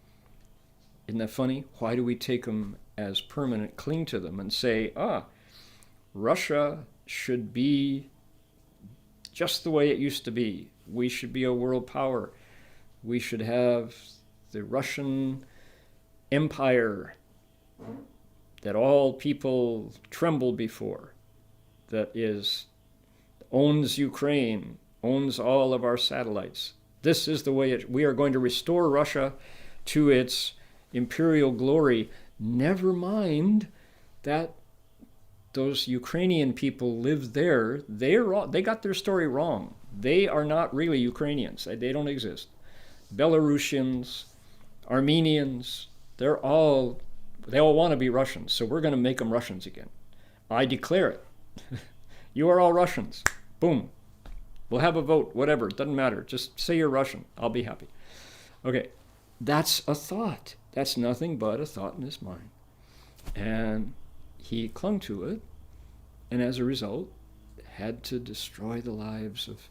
Isn't that funny? Why do we take them as permanent, cling to them, and say, Russia should be just the way it used to be. We should be a world power. We should have the Russian empire that all people tremble before, that owns Ukraine, owns all of our satellites. This is the way we are going to restore Russia to its imperial glory. Never mind that those Ukrainian people live there. They got their story wrong. They are not really Ukrainians. They don't exist. Belarusians, Armenians, they all want to be Russians. So we're going to make them Russians again. I declare it. You are all Russians. Boom. We'll have a vote, whatever. It doesn't matter. Just say you're Russian. I'll be happy. Okay. That's a thought. That's nothing but a thought in his mind. And he clung to it, and as a result, had to destroy the lives of,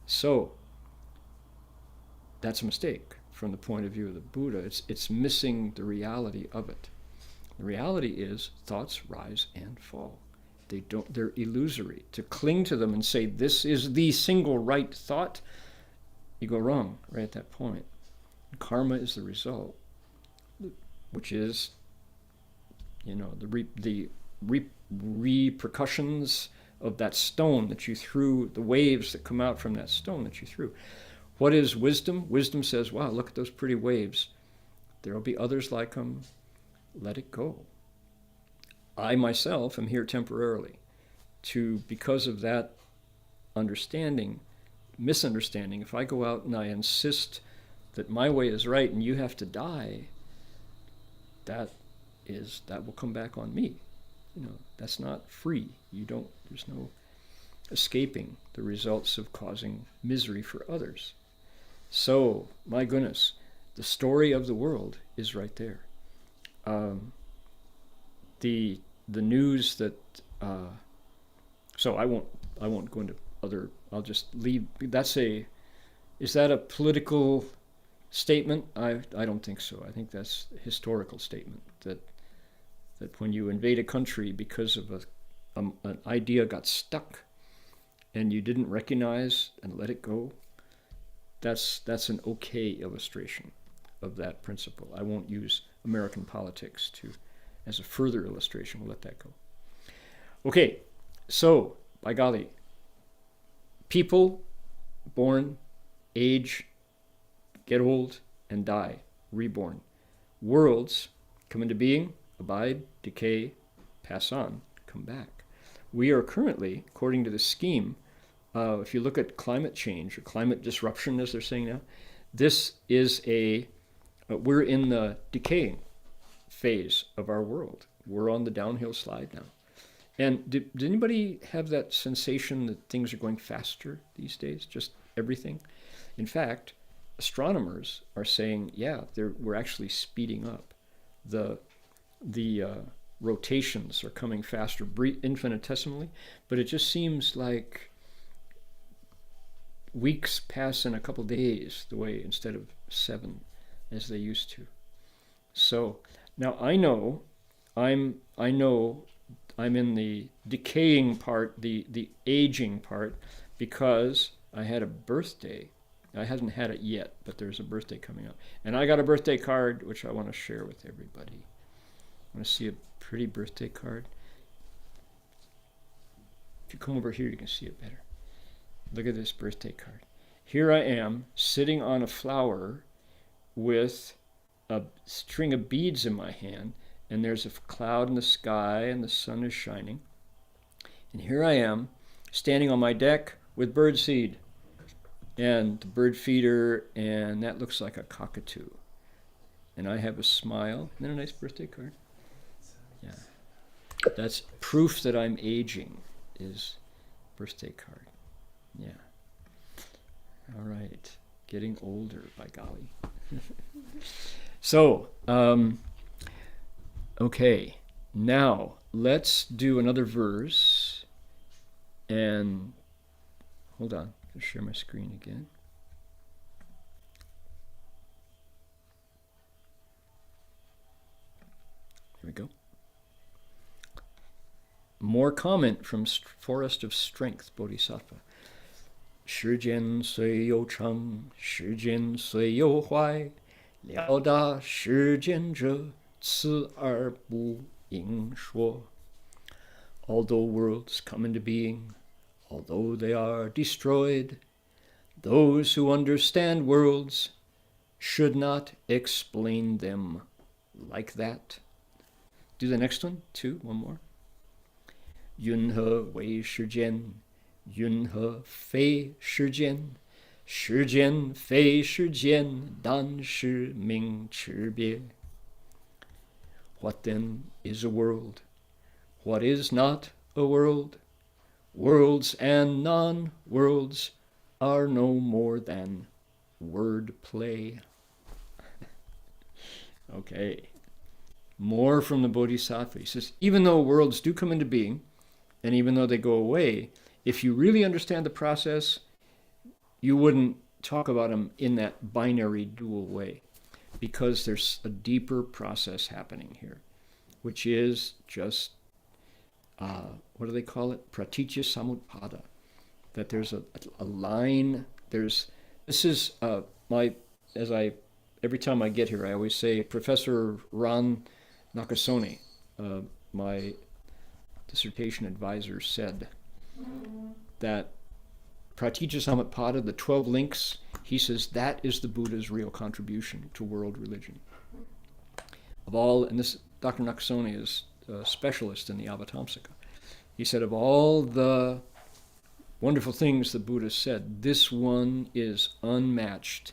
So, that's a mistake from the point of view of the Buddha. It's missing the reality of it. The reality is thoughts rise and fall. They're illusory. To cling to them and say, this is the single right thought, you go wrong right at that point. Karma is the result, which is, the repercussions of that stone that you threw, the waves that come out from that stone that you threw. What is wisdom? Wisdom says, wow, look at those pretty waves. There will be others like them. Let it go. I myself am here temporarily because of that misunderstanding, if I go out and I insist that my way is right and you have to die, that will come back on me. That's not free. There's no escaping the results of causing misery for others. So, my goodness, the story of the world is right there. The news that so I won't go into other. I'll just leave. Is that a political statement? I don't think so. I think that's a historical statement that when you invade a country because of an idea got stuck and you didn't recognize and let it go, that's an okay illustration of that principle. I won't use American politics as a further illustration. We'll let that go. Okay, so, by golly, people born, age, get old, and die, reborn. Worlds come into being, abide, decay, pass on, come back. We are currently, according to the scheme, if you look at climate change, or climate disruption as they're saying now, this is we're in the decaying phase of our world. We're on the downhill slide now. And did anybody have that sensation that things are going faster these days? Just everything? In fact, astronomers are saying, we're actually speeding up. The rotations are coming faster, infinitesimally, but it just seems like weeks pass in a couple days, the way instead of 7 as they used to. So now I know I'm in the decaying part, the aging part, because I had a birthday. I hadn't had it yet, but there's a birthday coming up. And I got a birthday card, which I want to share with everybody. Want to see a pretty birthday card? If you come over here, you can see it better. Look at this birthday card. Here I am, sitting on a flower with a string of beads in my hand, and there's a cloud in the sky, and the sun is shining. And here I am, standing on my deck with birdseed, and the bird feeder, and that looks like a cockatoo. And I have a smile. Isn't that a nice birthday card? Yeah. That's proof that I'm aging, is birthday card. Yeah. All right. Getting older, by golly. So, okay. Now, let's do another verse. And, hold on. I'll share my screen again. Here we go. More comment from Forest of Strength, Bodhisattva. 时间虽有长，时间虽有坏，了达世间者，此而不应说。Although worlds come into being, although they are destroyed, those who understand worlds should not explain them like that. Do the next one, too, one more. 云何为世间？云何非世间？世间非世间，但是名区别。What then is a world? What is not a world? Worlds and non-worlds are no more than word play. Okay. More from the Bodhisattva. He says, even though worlds do come into being, and even though they go away, if you really understand the process, you wouldn't talk about them in that binary dual way, because there's a deeper process happening here, which is just, what do they call it? Pratitya samutpada. That there's a line, every time I get here, I always say, Professor Ron Nakasone, my dissertation advisor, said that Pratitya Samutpada, the 12 links, he says that is the Buddha's real contribution to world religion. Of all, and this Dr. Nakasone is a specialist in the Avatamsaka. He said of all the wonderful things the Buddha said, this one is unmatched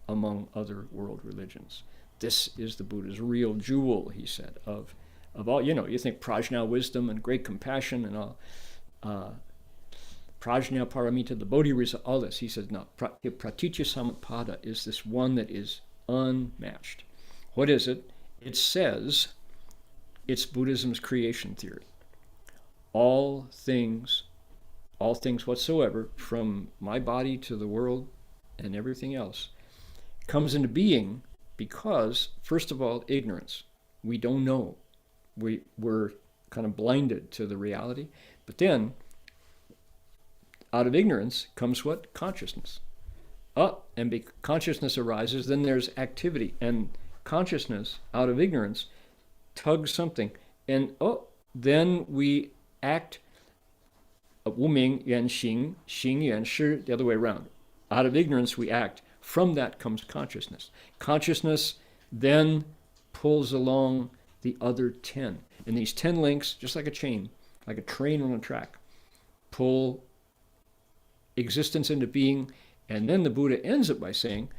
among other world religions. This is the Buddha's real jewel, he said, of all, you think prajna, wisdom, and great compassion, and all, prajna paramita, the bodhi result, all this. He says, no, pratitya samutpada is this one that is unmatched. What is it? It says it's Buddhism's creation theory. All things whatsoever, from my body to the world and everything else, comes into being because, first of all, ignorance. We don't know. We're kind of blinded to the reality. But then, out of ignorance comes what? Consciousness. And consciousness arises, then there's activity. And consciousness, out of ignorance, tugs something. And then we act. Wu Ming Yuan Xing, Xing Yuan Shi, the other way around. Out of ignorance we act. From that comes consciousness. Consciousness then pulls along the other 10. And these 10 links, just like a chain, like a train on a track, pull existence into being. And then the Buddha ends it by saying,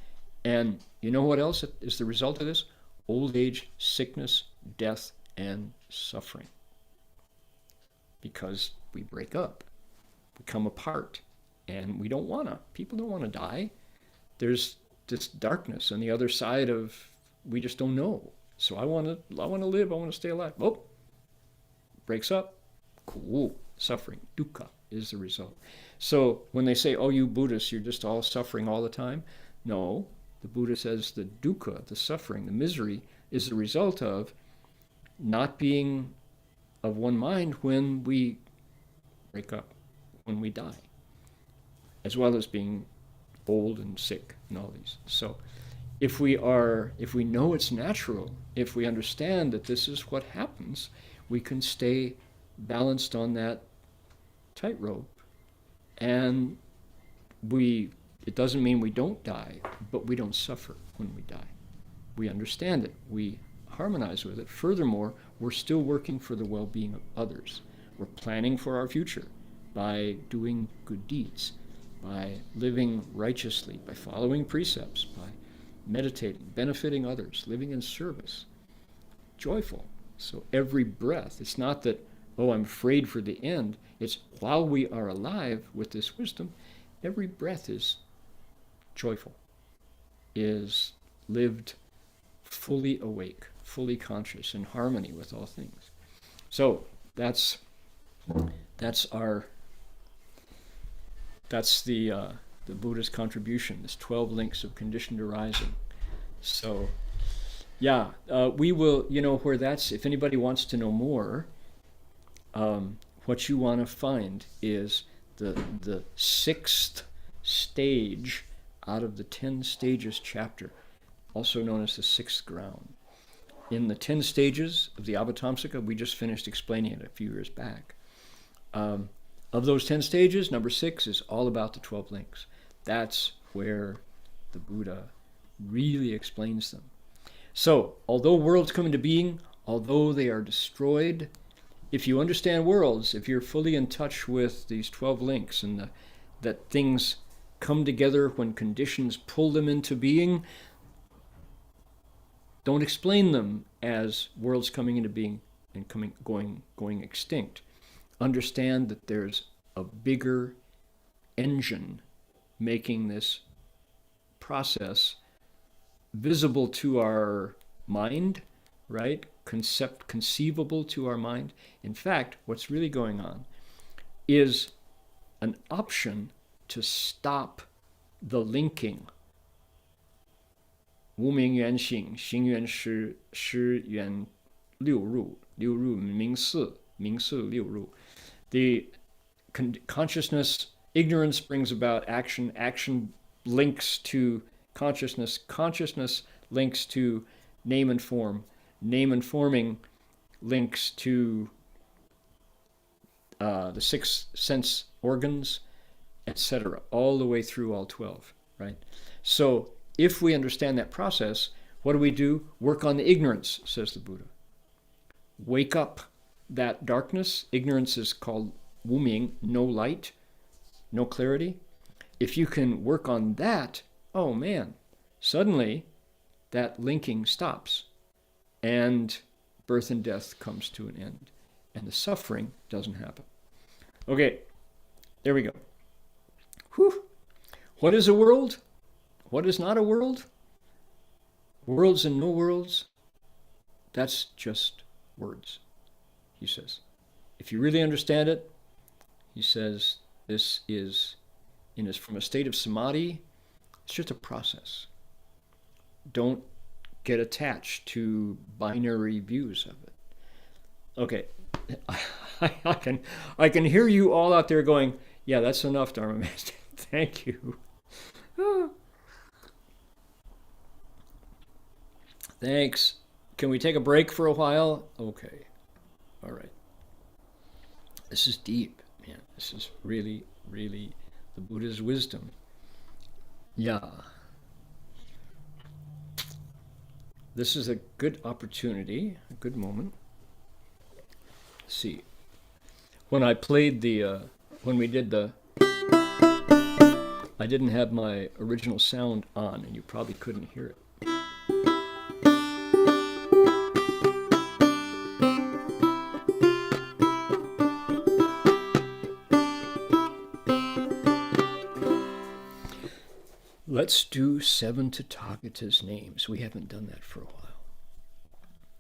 and you know what else is the result of this? Old age, sickness, death, and suffering. Because we break up, we come apart, and we don't want to. People don't want to die. There's this darkness on the other side of, we just don't know. So I want to live, I want to stay alive. Breaks up, cool, suffering, dukkha is the result. So when they say, you Buddhists, you're just all suffering all the time. No, the Buddha says the dukkha, the suffering, the misery, is the result of not being of one mind when we break up, when we die, as well as being old and sick and all these. So if we know it's natural, if we understand that this is what happens, we can stay balanced on that tightrope. And it doesn't mean we don't die, but we don't suffer when we die. We understand it. We harmonize with it. Furthermore, we're still working for the well-being of others. We're planning for our future by doing good deeds, by living righteously, by following precepts, by meditating, benefiting others, living in service, joyful. So every breath, it's not that, I'm afraid for the end. It's while we are alive with this wisdom, every breath is joyful, is lived fully awake, fully conscious, in harmony with all things. So that's the Buddha's contribution, this 12 links of conditioned arising. So we will, where that's, if anybody wants to know more, what you want to find is the 6th stage out of the 10 stages chapter. also known as the sixth ground. In the 10 stages of the Avatamsaka, we just finished explaining it a few years back. Of those 10 stages, number 6 is all about the 12 links. That's where the Buddha really explains them. So, although worlds come into being, although they are destroyed, if you understand worlds, if you're fully in touch with these 12 links and that things come together when conditions pull them into being, don't explain them as worlds coming into being and going extinct. Understand that there's a bigger engine making this process visible to our mind, right? Conceivable to our mind. In fact, what's really going on is an option to stop the linking. 无明缘性，行缘识，识缘六入，六入名色，名色六入。The consciousness, ignorance brings about action, action links to consciousness, consciousness links to name and form, name and forming links to the 6 sense organs, etc., all the way through all 12, right? So if we understand that process, what do? Work on the ignorance, says the Buddha. Wake up that darkness. Ignorance is called wuming, no light, no clarity. If you can work on that, oh man, suddenly that linking stops and birth and death comes to an end and the suffering doesn't happen. Okay, there we go. Whew. What is a world? What is not a world? Worlds and no worlds, that's just words, he says. If you really understand it, he says, this is from a state of samadhi, it's just a process. Don't get attached to binary views of it. Okay, I can hear you all out there going, yeah, that's enough, Dharma Master. Thank you. Thanks. Can we take a break for a while? Okay. All right. This is deep, man. This is really, really the Buddha's wisdom. Yeah. This is a good opportunity, a good moment. Let's see. When I played when we did I didn't have my original sound on, and you probably couldn't hear it. Let's do 7 Tathagata's names. We haven't done that for a while.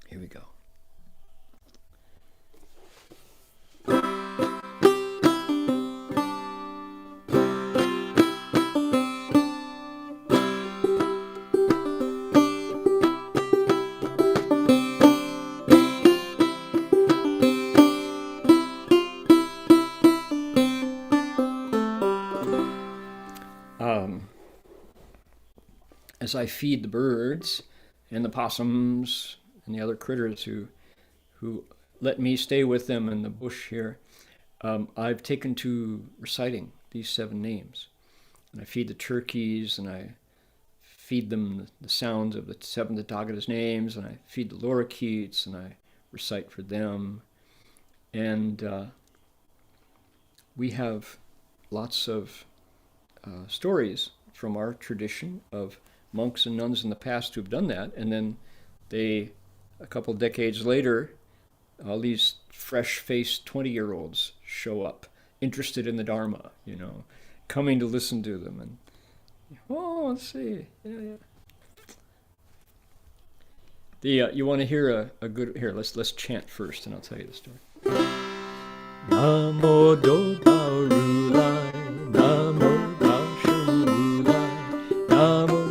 Here we go. As I feed the birds and the possums and the other critters who let me stay with them in the bush here, I've taken to reciting these 7 names. And I feed the turkeys, and I feed them the sounds of the 7 Tathagata's names, and I feed the lorikeets, and I recite for them. And we have lots of stories from our tradition of monks and nuns in the past who've done that, and then a couple decades later, all these fresh-faced 20-year-olds show up, interested in the Dharma, coming to listen to them, and let's see, yeah. You want to hear a good? Here, let's chant first, and I'll tell you the story. Namo Dodao Rulai, Namo Dao Shun Rulai, Namo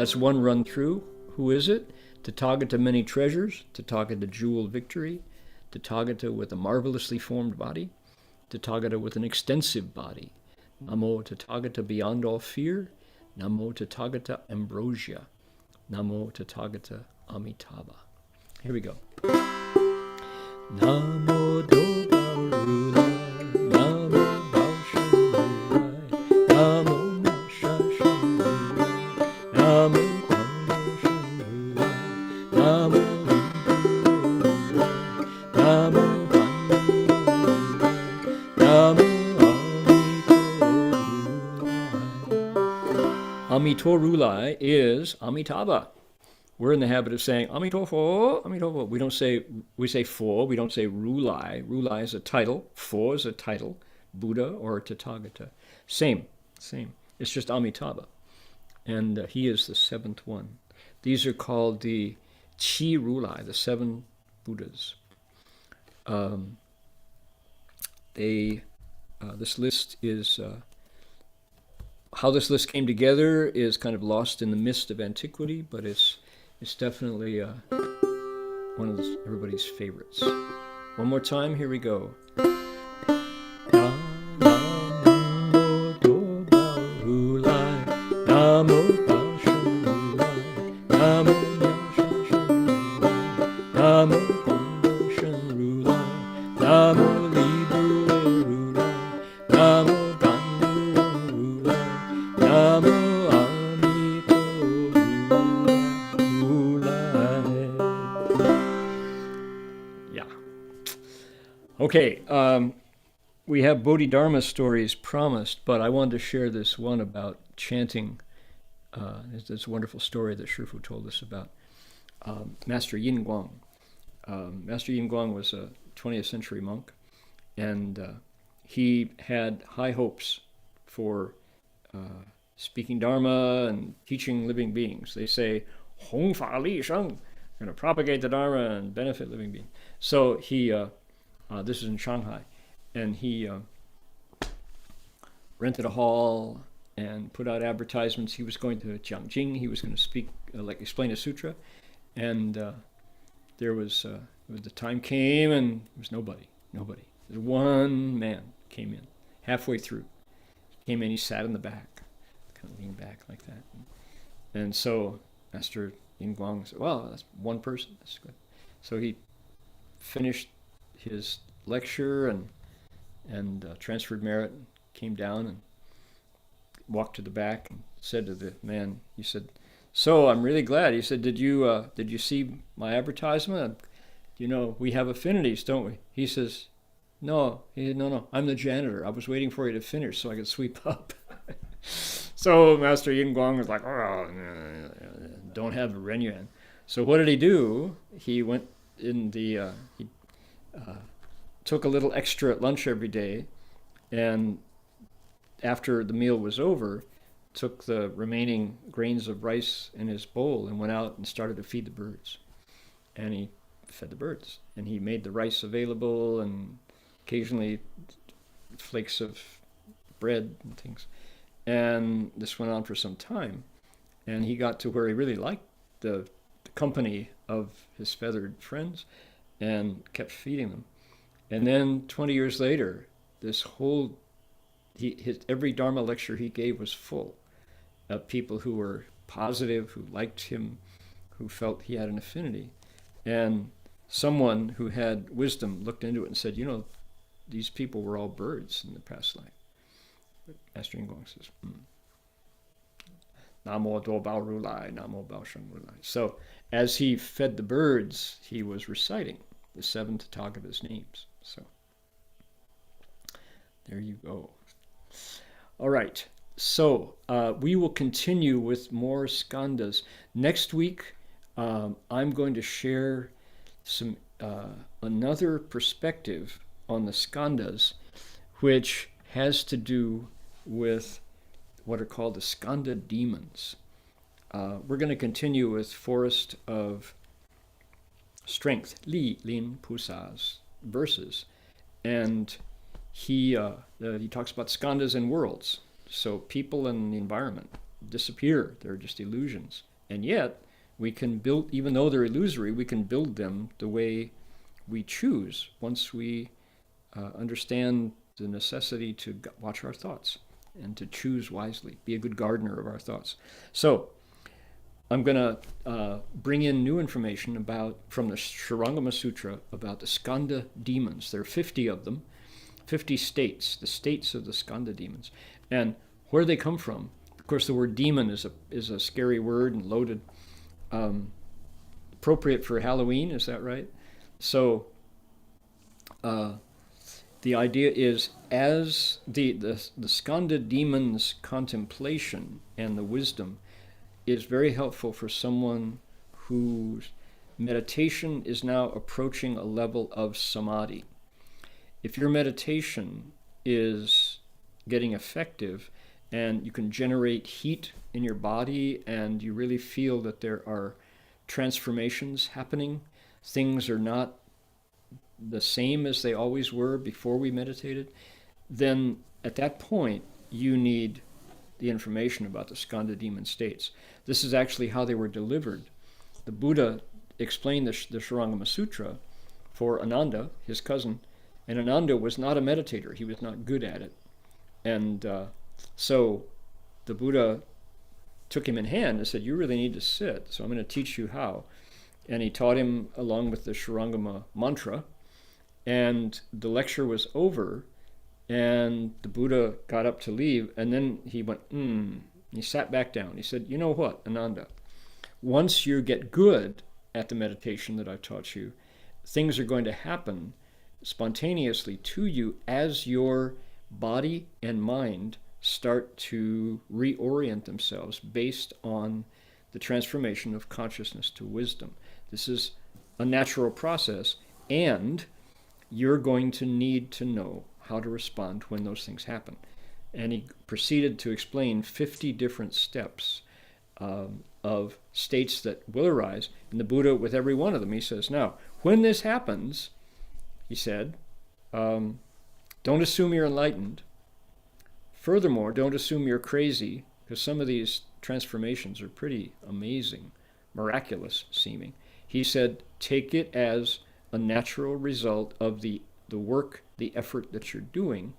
That's one run through. Who is it? Tathagata many treasures, Tathagata jewel victory, Tathagata with a marvelously formed body, Tathagata with an extensive body, Namo Tathagata beyond all fear, Namo Tathagata ambrosia, Namo Tathagata Amitabha. Here we go. Namo Dobal Rulai, Namo Baoshan Rulai, Namo Nashashan Rulai, Namo Kwandashan Rulai, Namo Rulai, Namo Bandu Rulai, Namo Amito Rulai. Amito Rulai is Amitabha. We're in the habit of saying Amitofo, Amitofo. We say fo, we don't say Rulai. Rulai is a title, fo is a title, Buddha or Tathagata. Same. It's just Amitabha. And he is the seventh one. These are called the Chi Rulai, the seven Buddhas. This list is, how this list came together is kind of lost in the mist of antiquity, but it's definitely one of everybody's favorites. One more time, here we go. Okay, we have Bodhidharma stories promised, but I wanted to share this one about chanting. This wonderful story that Shifu told us about Master Yin Guang. Master Yin Guang was a 20th century monk, and he had high hopes for speaking Dharma and teaching living beings. They say, Hong Fa Li Sheng, going to propagate the Dharma and benefit living beings. So he... this is in Shanghai, and he rented a hall and put out advertisements. He was going to Chanting. He was going to speak, explain a sutra, and the time came, and there was nobody. There's one man came in halfway through. He came in. He sat in the back, kind of leaned back like that, and so Master Yin Guang said, "Well, that's one person. That's good." So he finished his lecture and transferred merit, came down and walked to the back and said to the man, he said, "So I'm really glad." He said, "Did you see my advertisement? You know, we have affinities, don't we?" He says, "No." He said, No, I'm the janitor. I was waiting for you to finish so I could sweep up." So Master Yin Guang was like, "Oh, don't have a renyuan." So what did he do? He went in the took a little extra at lunch every day, and after the meal was over, took the remaining grains of rice in his bowl and went out and started to feed the birds. And he fed the birds, and he made the rice available and occasionally flakes of bread and things. And this went on for some time, and he got to where he really liked the company of his feathered friends and kept feeding them. And then 20 years later, every Dharma lecture he gave was full of people who were positive, who liked him, who felt he had an affinity. And someone who had wisdom looked into it and said, these people were all birds in the past life. Master Yin Guang says, Namo Do Bao Rulai, Namo Bao Sheng Rulai. So as he fed the birds, he was reciting the seven Tathagata's names. So there you go. All right. So we will continue with more skandas. Next week, I'm going to share another perspective on the skandas, which has to do with what are called the skanda demons. We're going to continue with Forest of Strength, Li Lin Pusa's verses, and he talks about skandas and worlds. So people and the environment disappear; they're just illusions, And yet, we can build, even though they're illusory, we can build them the way we choose once we understand the necessity to watch our thoughts and to choose wisely, be a good gardener of our thoughts. So, I'm going to bring in new information from the Shurangama Sutra about the Skanda demons. There are 50 of them, 50 states, the states of the Skanda demons, and where they come from. Of course, the word demon is a scary word and loaded. Appropriate for Halloween, is that right? So the idea is, as the Skanda demons' contemplation and the wisdom is very helpful for someone whose meditation is now approaching a level of samadhi. If your meditation is getting effective and you can generate heat in your body and you really feel that there are transformations happening, things are not the same as they always were before we meditated, then at that point you need the information about the Skanda demon states. This is actually how they were delivered. The Buddha explained the Shurangama Sutra for Ananda, his cousin, and Ananda was not a meditator. He was not good at it. And so the Buddha took him in hand and said, you really need to sit, so I'm going to teach you how. And he taught him along with the Shurangama mantra, and the lecture was over, and the Buddha got up to leave, and then he went, he sat back down. He said, you know what, Ananda, once you get good at the meditation that I've taught you, things are going to happen spontaneously to you as your body and mind start to reorient themselves based on the transformation of consciousness to wisdom. This is a natural process, and you're going to need to know how to respond when those things happen. And he proceeded to explain 50 different steps of states that will arise. And the Buddha, with every one of them, he says, now, when this happens, he said, don't assume you're enlightened. Furthermore, don't assume you're crazy, because some of these transformations are pretty amazing, miraculous seeming. He said, take it as a natural result of the work, the effort that you're doing,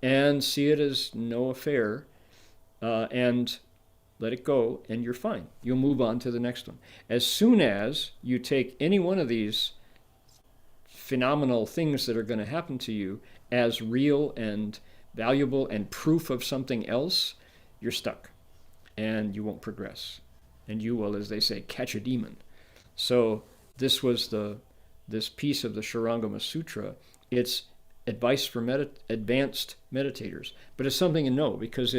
and see it as no affair, and let it go, and you're fine. You'll move on to the next one. As soon as you take any one of these phenomenal things that are going to happen to you as real and valuable and proof of something else, you're stuck, and you won't progress. And you will, as they say, catch a demon. So this was this piece of the Shurangama Sutra. It's advice for advanced meditators, but it's something to know, because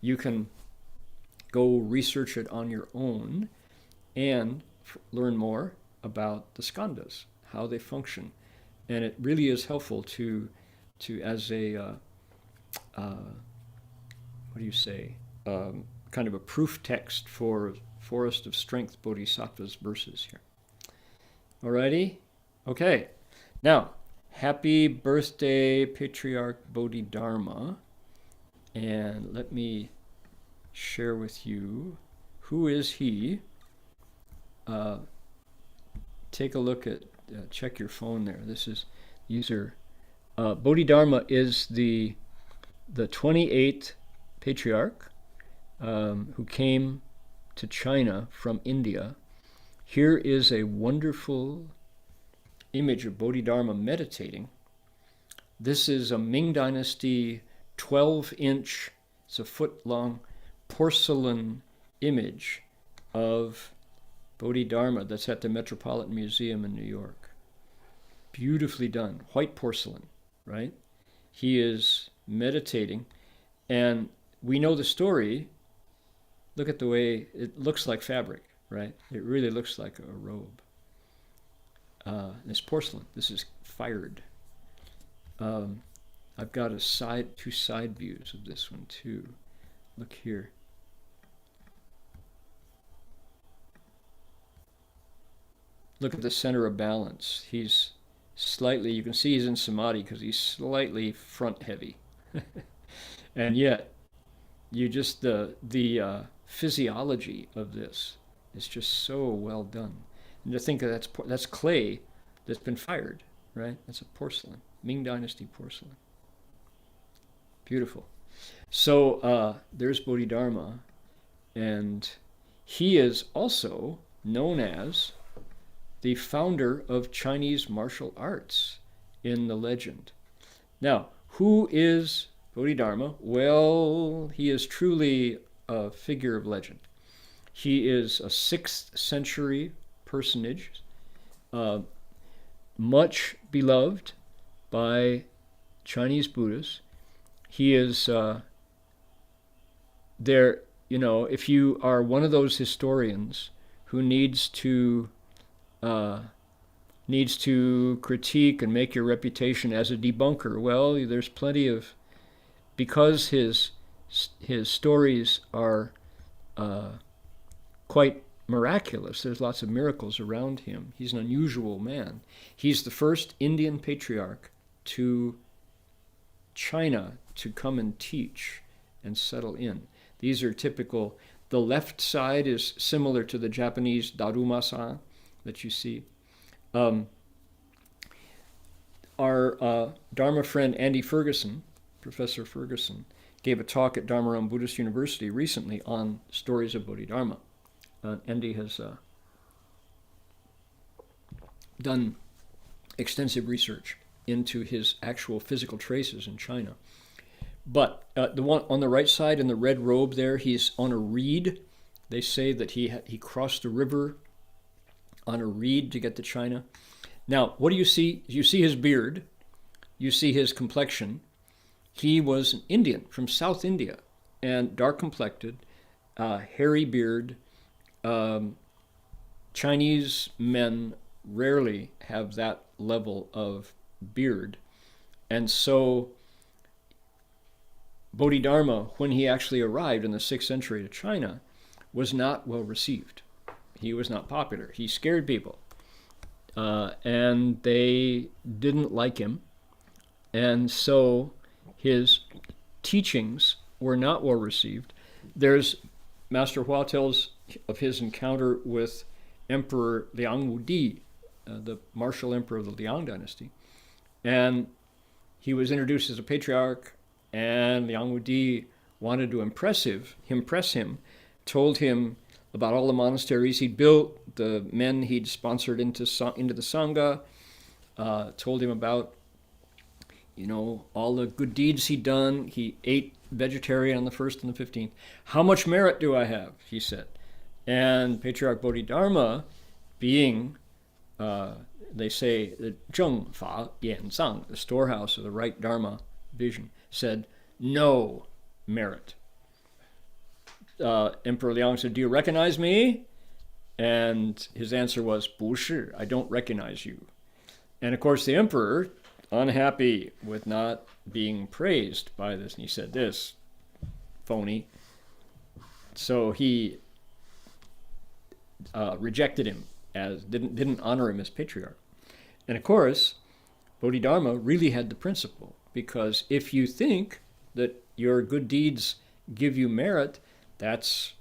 you can go research it on your own and learn more about the skandhas, how they function, and it really is helpful to as a what do you say, kind of a proof text for Forest of Strength Bodhisattva's verses here. Alrighty? Okay. Now, happy birthday, Patriarch Bodhidharma. And let me share with you, who is he? Take a look at, check your phone there. These are, Bodhidharma is the 28th Patriarch who came to China from India. Here is a wonderful image of Bodhidharma meditating. This is a Ming Dynasty 12-inch, it's a foot-long porcelain image of Bodhidharma that's at the Metropolitan Museum in New York. Beautifully done, white porcelain, right? He is meditating, and we know the story. Look at the way it looks like fabric, right? It really looks like a robe. It's porcelain. This is fired. I've got two side views of this one too. Look here. Look at the center of balance. He's slightly, you can see he's in samadhi because he's slightly front heavy. And yet, you just the physiology of this is just so well done. And to think that that's clay that's been fired, right? That's a porcelain, Ming Dynasty porcelain. Beautiful. So there's Bodhidharma, and he is also known as the founder of Chinese martial arts in the legend. Now, who is Bodhidharma? Well, he is truly a figure of legend. He is a 6th century personage, much beloved by Chinese Buddhists. He is there, if you are one of those historians who needs to critique and make your reputation as a debunker, well, there's plenty of, because his stories are quite miraculous. There's lots of miracles around him. He's an unusual man. He's the first Indian patriarch to China to come and teach and settle in. These are typical. The left side is similar to the Japanese Daruma-san that you see. Our Dharma friend Andy Ferguson, Professor Ferguson, gave a talk at Dharma Buddhist University recently on stories of Bodhidharma. Andy has done extensive research into his actual physical traces in China. But the one on the right side in the red robe there, he's on a reed. They say that he crossed a river on a reed to get to China. Now, what do you see? You see his beard. You see his complexion. He was an Indian from South India, and dark-complected, hairy beard. Chinese men rarely have that level of beard. And so Bodhidharma, when he actually arrived in the 6th century to China, was not well received. He was not popular. He scared people. And they didn't like him. And so his teachings were not well received. There's Master Hua tells of his encounter with Emperor Liang Wudi, the martial emperor of the Liang dynasty. And he was introduced as a patriarch, and Liang Wudi wanted to impress him, told him about all the monasteries he'd built, the men he'd sponsored into the Sangha, told him about, all the good deeds he'd done. He ate vegetarian on the 1st and the 15th. How much merit do I have? He said. And Patriarch Bodhidharma, being, they say, the Zheng Fa Yan Zang, the storehouse of the right Dharma vision, said, no merit. Emperor Liang said, do you recognize me? And his answer was, 不是, I don't recognize you. And of course the emperor, unhappy with not being praised by this, and he said, this phony. So he rejected him, didn't honor him as patriarch. And of course, Bodhidharma really had the principle, because if you think that your good deeds give you merit, that's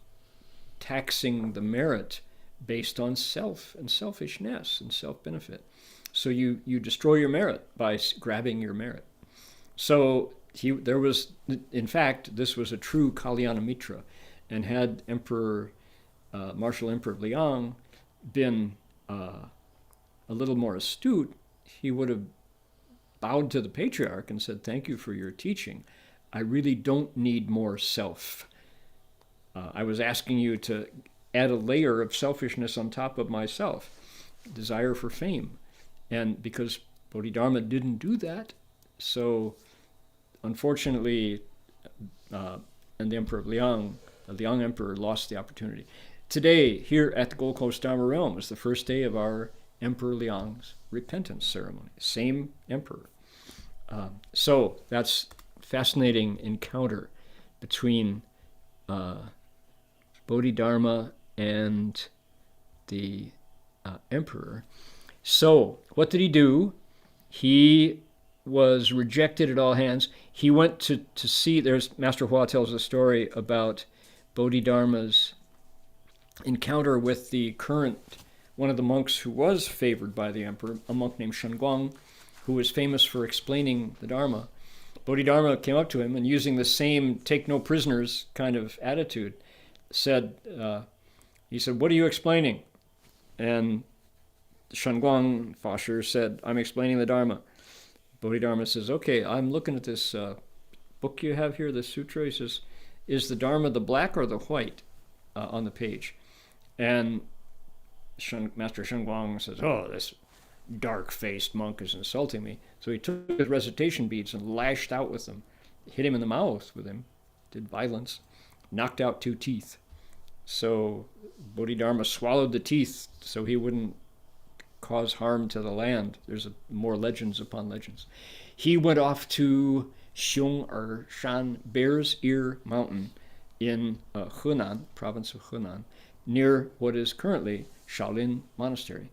taxing the merit based on self and selfishness and self-benefit. So you destroy your merit by grabbing your merit. So there was, in fact, this was a true Kalyana Mitra, and had martial emperor Liang been a little more astute, he would have bowed to the patriarch and said, thank you for your teaching. I really don't need more self. I was asking you to add a layer of selfishness on top of myself, desire for fame. And because Bodhidharma didn't do that, so unfortunately, and the Emperor of Liang, the Liang Emperor, lost the opportunity. Today, here at the Gold Coast Dharma Realm, is the first day of our Emperor Liang's repentance ceremony. Same emperor. So that's fascinating encounter between Bodhidharma and the emperor. So what did he do? He was rejected at all hands. He went to see, there's Master Hua tells a story about Bodhidharma's encounter with the current, one of the monks who was favored by the emperor, a monk named Shenguang, who was famous for explaining the Dharma. Bodhidharma came up to him and using the same take no prisoners kind of attitude, said, he said, "What are you explaining?" And Shenguang Fasher said, "I'm explaining the Dharma." Bodhidharma says, "Okay, I'm looking at this book you have here, the Sutra." He says, "Is the Dharma the black or the white on the page?" And Master Shenguang says, "Oh, this dark-faced monk is insulting me." So he took his recitation beads and lashed out with them, hit him in the mouth with them, did violence, knocked out 2 teeth. So Bodhidharma swallowed the teeth so he wouldn't cause harm to the land. There's more legends upon legends. He went off to Xiong Shan, Bear's Ear Mountain in Henan, province of Henan, near what is currently Shaolin Monastery.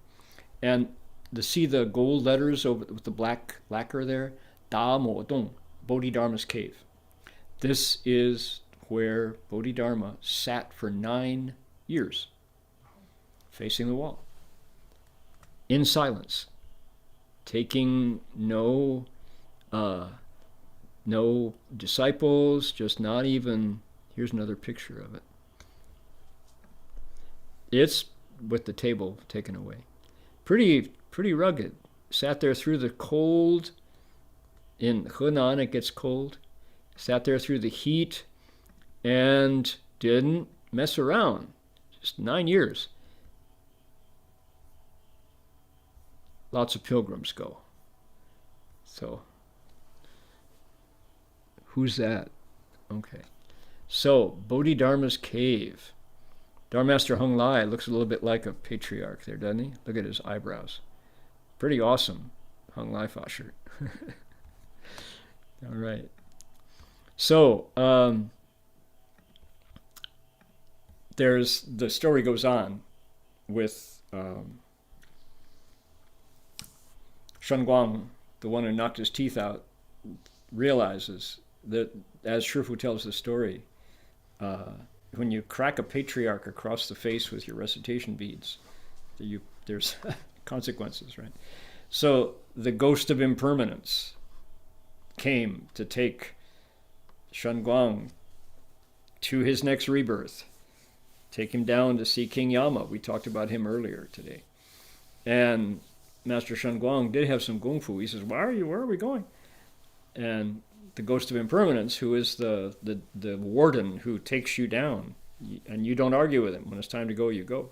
And to see the gold letters over with the black lacquer there, Da Mo Dong, Bodhidharma's cave. This is where Bodhidharma sat for 9 years, facing the wall, in silence, taking no disciples, just not even, here's another picture of it. It's with the table taken away. Pretty rugged. Sat there through the cold. In Henan it gets cold. Sat there through the heat and didn't mess around. Just 9 years. Lots of pilgrims go. So, who's that? Okay. So, Bodhidharma's cave. Dharma Master Heng Lai looks a little bit like a patriarch there, doesn't he? Look at his eyebrows. Pretty awesome, Heng Lai Fasher. All right. So, there's, the story goes on with Shenguang, the one who knocked his teeth out, realizes that, as Shifu tells the story, when you crack a patriarch across the face with your recitation beads, there's consequences, right? So the ghost of impermanence came to take Shenguang to his next rebirth, take him down to see King Yama. We talked about him earlier today. And Master Shenguang did have some kung fu. He says, where are we going? And the ghost of impermanence, who is the warden who takes you down, and you don't argue with him. When it's time to go, you go.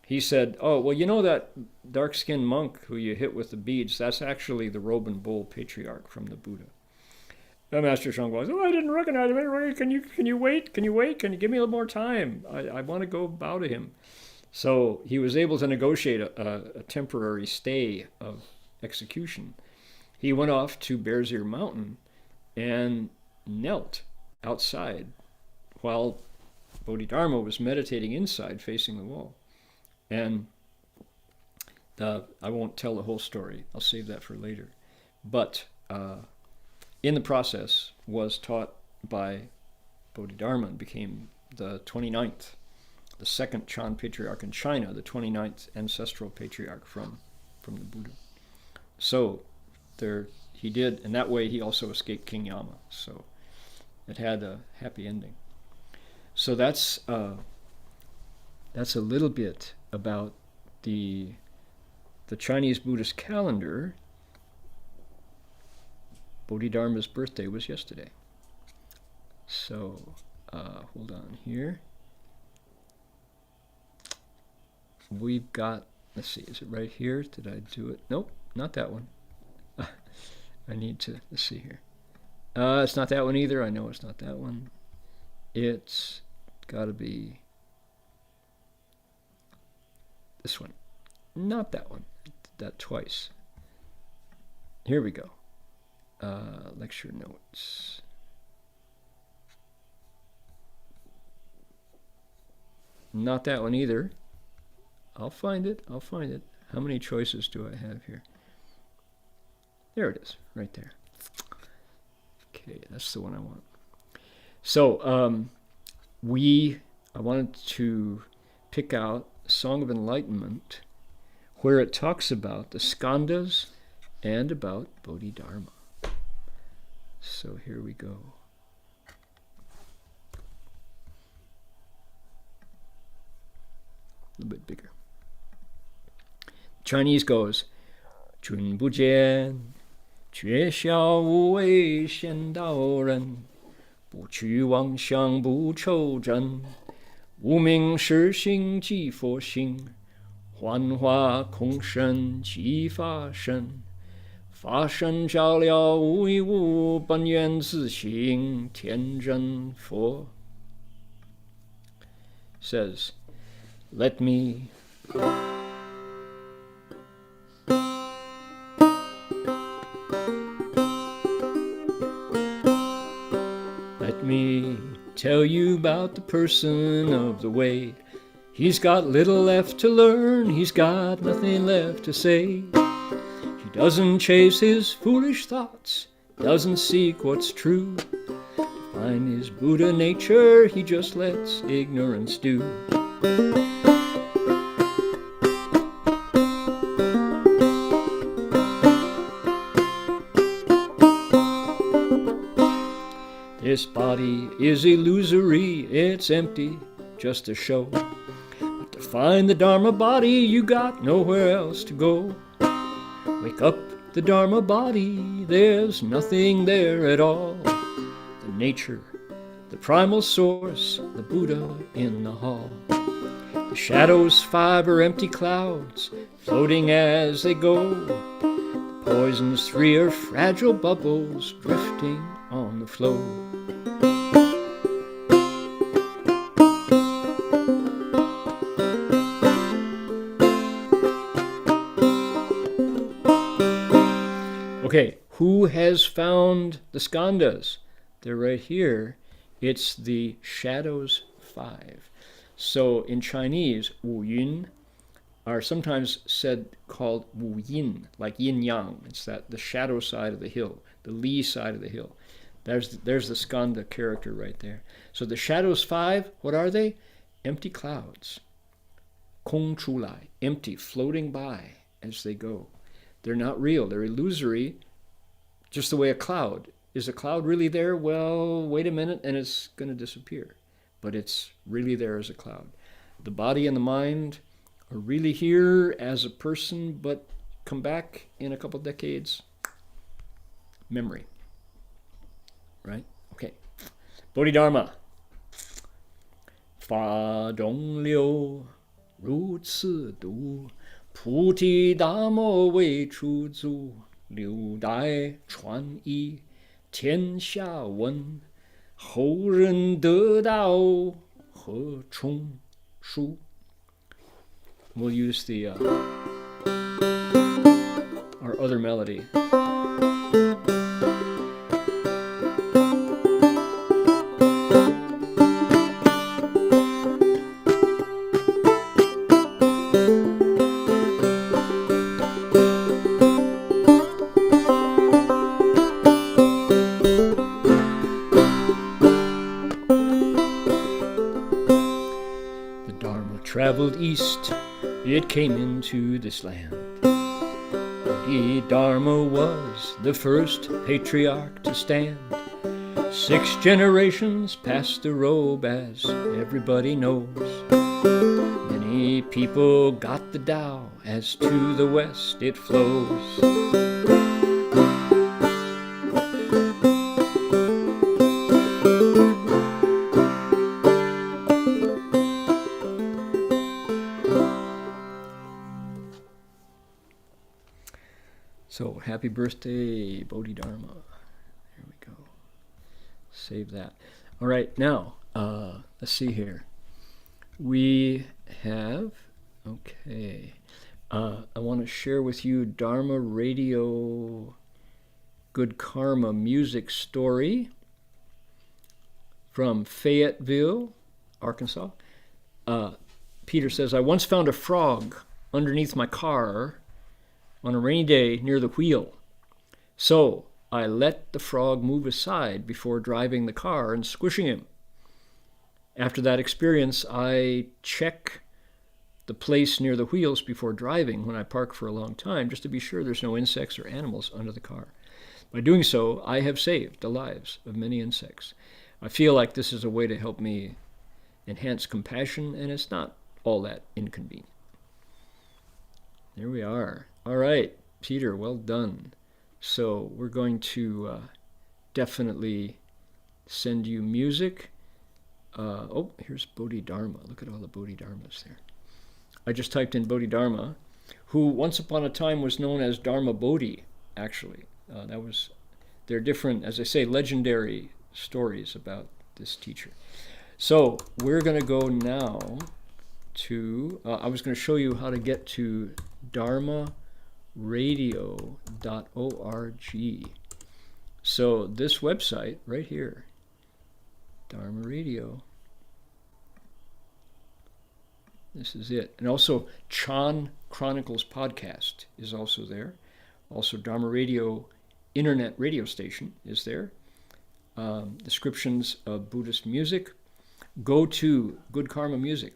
He said, "Oh, well, you know that dark-skinned monk who you hit with the beads, that's actually the robe and bowl patriarch from the Buddha." And Master Shenguang says, "Oh, I didn't recognize him. Can you wait? Can you give me a little more time? I want to go bow to him." So he was able to negotiate a temporary stay of execution. He went off to Bear's Ear Mountain and knelt outside while Bodhidharma was meditating inside facing the wall. And I won't tell the whole story. I'll save that for later. But in the process was taught by Bodhidharma and became the 29th, the second Chan patriarch in China, the 29th ancestral patriarch from the Buddha. So he did, and that way he also escaped King Yama. So it had a happy ending. So that's a little bit about the Chinese Buddhist calendar. Bodhidharma's birthday was yesterday. So hold on here. We've got, let's see, is it right here? Did I do it? Nope, not that one. I need to, let's see here. It's not that one either. I know it's not that one. It's got to be this one. Not that one. I did that twice. Here we go. Lecture notes. Not that one either. I'll find it. How many choices do I have here? There it is, right there. Okay, that's the one I want. So I wanted to pick out Song of Enlightenment, where it talks about the Skandas and about Bodhidharma. So here we go. A little bit bigger. Chinese goes, 君不见，觉晓无为先道人，不去妄想不求真，无名实性即佛性，幻化空身即法身，法身照了无一物，本源自性，天真佛。Says, let me tell you about the person of the way. He's got little left to learn, he's got nothing left to say. He doesn't chase his foolish thoughts, doesn't seek what's true. To find his Buddha nature, he just lets ignorance do. This body is illusory, it's empty, just a show. But to find the Dharma body, you got nowhere else to go. Wake up the Dharma body, there's nothing there at all. The nature, the primal source, the Buddha in the hall. The shadows 5 are empty clouds, floating as they go. The poisons 3 are fragile bubbles, drifting on the flow. Okay, who has found the Skandas? They're right here. It's the shadows 5. So in Chinese, Wu Yun are sometimes called Wu Yin, like yin yang. It's the shadow side of the hill, the Li side of the hill. There's the Skanda character right there. So the shadows 5, what are they? Empty clouds. Kong Chu Lai, empty, floating by as they go. They're not real, they're illusory, just the way a cloud. Is a cloud really there? Well, wait a minute and it's going to disappear. But it's really there as a cloud. The body and the mind are really here as a person, but come back in a couple decades. Memory. Right? Okay. Bodhidharma. 法中流，如此度。菩提达摩为出祖，六代传译，天下闻，后人得道何从书? We'll use our other melody. Traveled east, it came into this land. Bodhidharma was the first patriarch to stand. 6 generations passed the robe, as everybody knows. Many people got the Tao, as to the west it flows. So, happy birthday, Bodhidharma. There we go. Save that. All right, now, let's see here. We have, okay, I want to share with you Dharma Radio Good Karma music story from Fayetteville, Arkansas. Peter says, I once found a frog underneath my car on a rainy day near the wheel. So I let the frog move aside before driving the car and squishing him. After that experience, I check the place near the wheels before driving when I park for a long time, just to be sure there's no insects or animals under the car. By doing so, I have saved the lives of many insects. I feel like this is a way to help me enhance compassion, and it's not all that inconvenient. There we are. All right, Peter, well done. So we're going to definitely send you music. Oh, here's Bodhidharma. Look at all the Bodhidharmas there. I just typed in Bodhidharma, who once upon a time was known as Dharma Bodhi, actually. They're different, as I say, legendary stories about this teacher. So we're going to go now to, I was going to show you how to get to dharmaradio.org. So this website right here, Dharma Radio, this is it. And also Chan Chronicles podcast is also there. Also Dharma Radio internet radio station is there. Descriptions of Buddhist music. Go to Good Karma Music.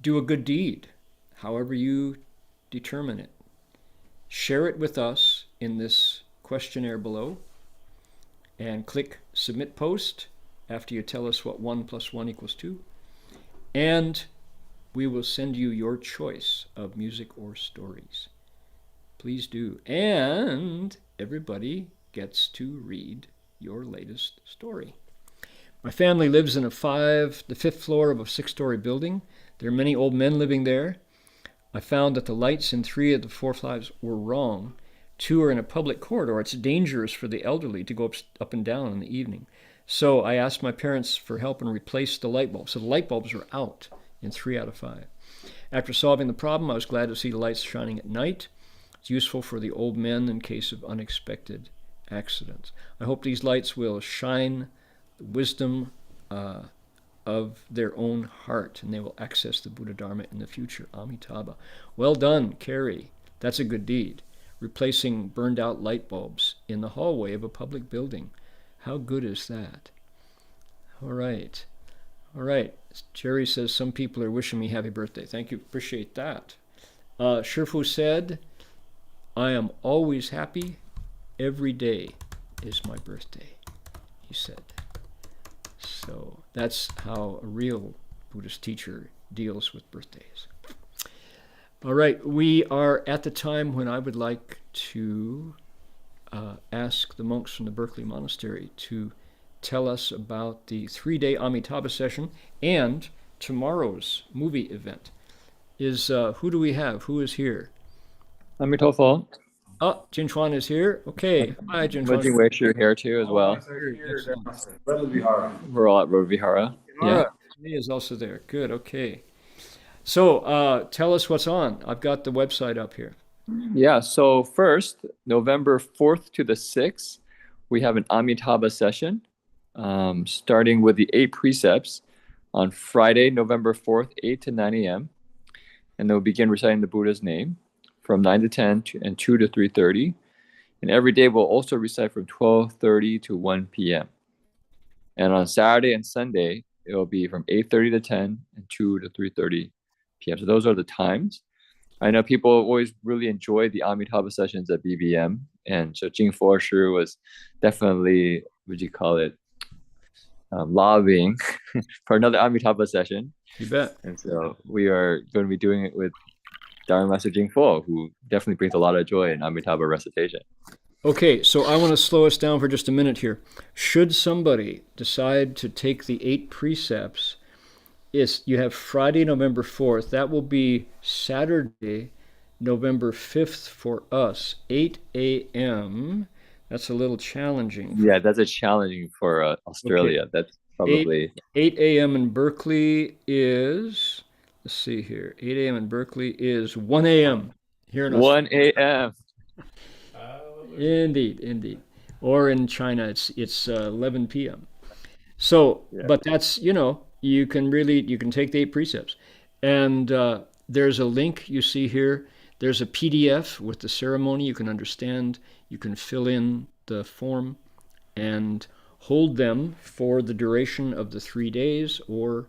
Do a good deed, however you determine it. Share it with us in this questionnaire below, and click Submit Post after you tell us what 1 + 1 = 2. And we will send you your choice of music or stories. Please do. And everybody gets to read your latest story. My family lives in the 5th floor of a 6-story building. There are many old men living there. I found that the lights in 3 of the 4 flights were wrong. 2 are in a public corridor. It's dangerous for the elderly to go up and down in the evening. So I asked my parents for help and replaced the light bulbs. So the light bulbs are out in 3 out of 5. After solving the problem, I was glad to see the lights shining at night. It's useful for the old men in case of unexpected accidents. I hope these lights will shine the wisdom of their own heart, and they will access the Buddha Dharma in the future. Amitabha. Well done, Carrie. That's a good deed. Replacing burned out light bulbs in the hallway of a public building. How good is that? All right. All right. Jerry says some people are wishing me happy birthday. Thank you. Appreciate that. Shifu said, I am always happy. Every day is my birthday, he said. So that's how a real Buddhist teacher deals with birthdays. All right, we are at the time when I would like to ask the monks from the Berkeley Monastery to tell us about the 3-day Amitabha session and tomorrow's movie event. Who do we have? Who is here? Amitabha. Oh, Jin Chuan is here. Okay. Hi, Jin Chuan. Jing Wei Shi here too as well. We're all at Road Vihara. Yeah, he is also there. Good, okay. So tell us what's on. I've got the website up here. Yeah, so first, November 4th to the 6th, we have an Amitabha session, starting with the 8 precepts on Friday, November 4th, 8 to 9 a.m. And they'll begin reciting the Buddha's name from 9 to 10 and 2 to 3:30. And every day we'll also recite from 12:30 to 1 p.m. And on Saturday and Sunday, it'll be from 8:30 to 10 and 2 to 3:30 p.m. So those are the times. I know people always really enjoy the Amitabha sessions at BBM. And so Jing Shi was definitely, what you call it, lobbying for another Amitabha session. You bet. And so we are going to be doing it with Dharma Master Jing Fo, who definitely brings a lot of joy in Amitabha recitation. Okay, so I want to slow us down for just a minute here. Should somebody decide to take the 8 precepts, you have Friday, November 4th. That will be Saturday, November 5th for us, 8 a.m. That's a little challenging. Yeah, that's a challenging for Australia. Okay. That's probably... 8 a.m. in Berkeley is... Let's see here. 8 a.m. in Berkeley is 1 a.m. here in Australia. 1 a.m. Indeed. Or in China, it's 11 p.m. So, yeah. But that's, you can take the 8 precepts. And there's a link you see here. There's a PDF with the ceremony. You can understand. You can fill in the form and hold them for the duration of the 3 days, or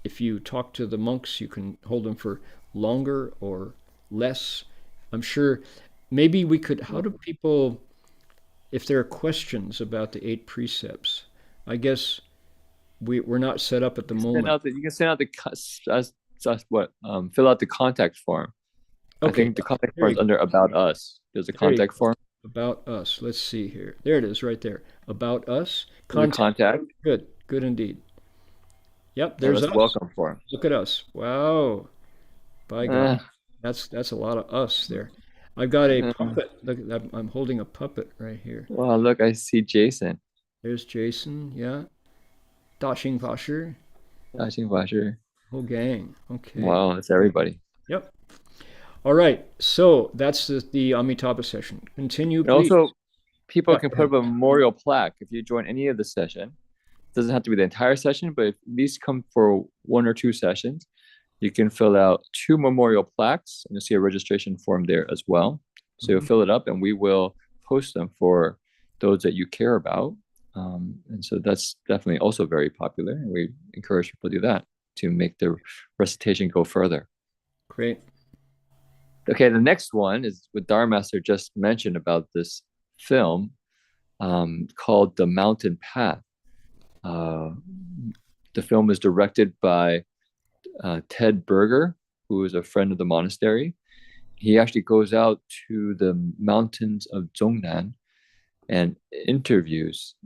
if you talk to the monks, you can hold them for longer or less. I'm sure maybe we could, how do people, if there are questions about the 8 precepts, I guess we're not set up at the moment. You can send out fill out the contact form. Okay. I think the contact form is under About Us. There's a contact form. About Us. Let's see here. There it is right there. About Us. Contact. Good indeed. Yep, there's us. Welcome form. Look at us. Wow. By God. That's a lot of us there. I've got a puppet. Look, I'm holding a puppet right here. Wow, look, I see Jason. There's Jason, yeah. Da Xing Fa Shi. Whole gang. Okay. Wow, that's everybody. Yep. All right. So that's the Amitabha session. Continue, please. And also, people can put up a memorial plaque if you join any of the session. It doesn't have to be the entire session, but if at least come for 1 or 2 sessions, you can fill out 2 memorial plaques, and you'll see a registration form there as well. So you'll fill it up, and we will post them for those that you care about. And so that's definitely also very popular, and we encourage people to do that to make the recitation go further. Great. Okay, the next one is what Dharma Master just mentioned about this film called The Mountain Path. The film is directed by Ted Berger, who is a friend of the monastery. He actually goes out to the mountains of Zhongnan and interviews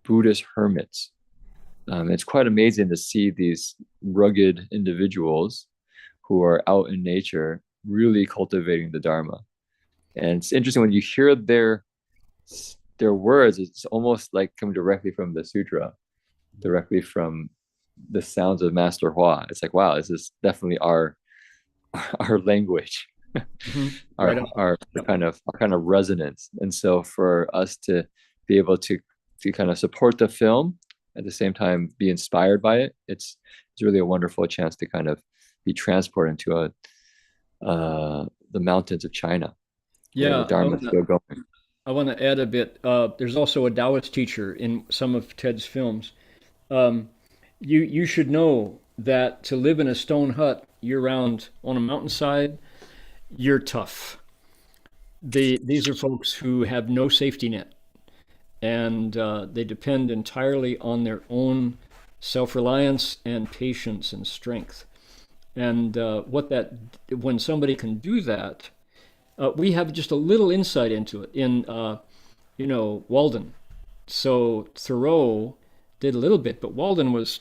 Buddhist hermits. It's quite amazing to see these rugged individuals who are out in nature really cultivating the Dharma. And it's interesting when you hear their words, it's almost like coming directly from the Sutra, directly from the sounds of Master Hua. It's like, wow, this is definitely our language, our kind of resonance. And so for us to be able to kind of support the film, at the same time be inspired by it, it's really a wonderful chance to kind of be transported into the mountains of China. Yeah, the Dharma's still going. I want to add a bit. There's also a Taoist teacher in some of Ted's films. You should know that to live in a stone hut year-round on a mountainside, you're tough. These are folks who have no safety net, and they depend entirely on their own self-reliance and patience and strength. And when somebody can do that, we have just a little insight into it in Walden. So Thoreau did a little bit, but Walden was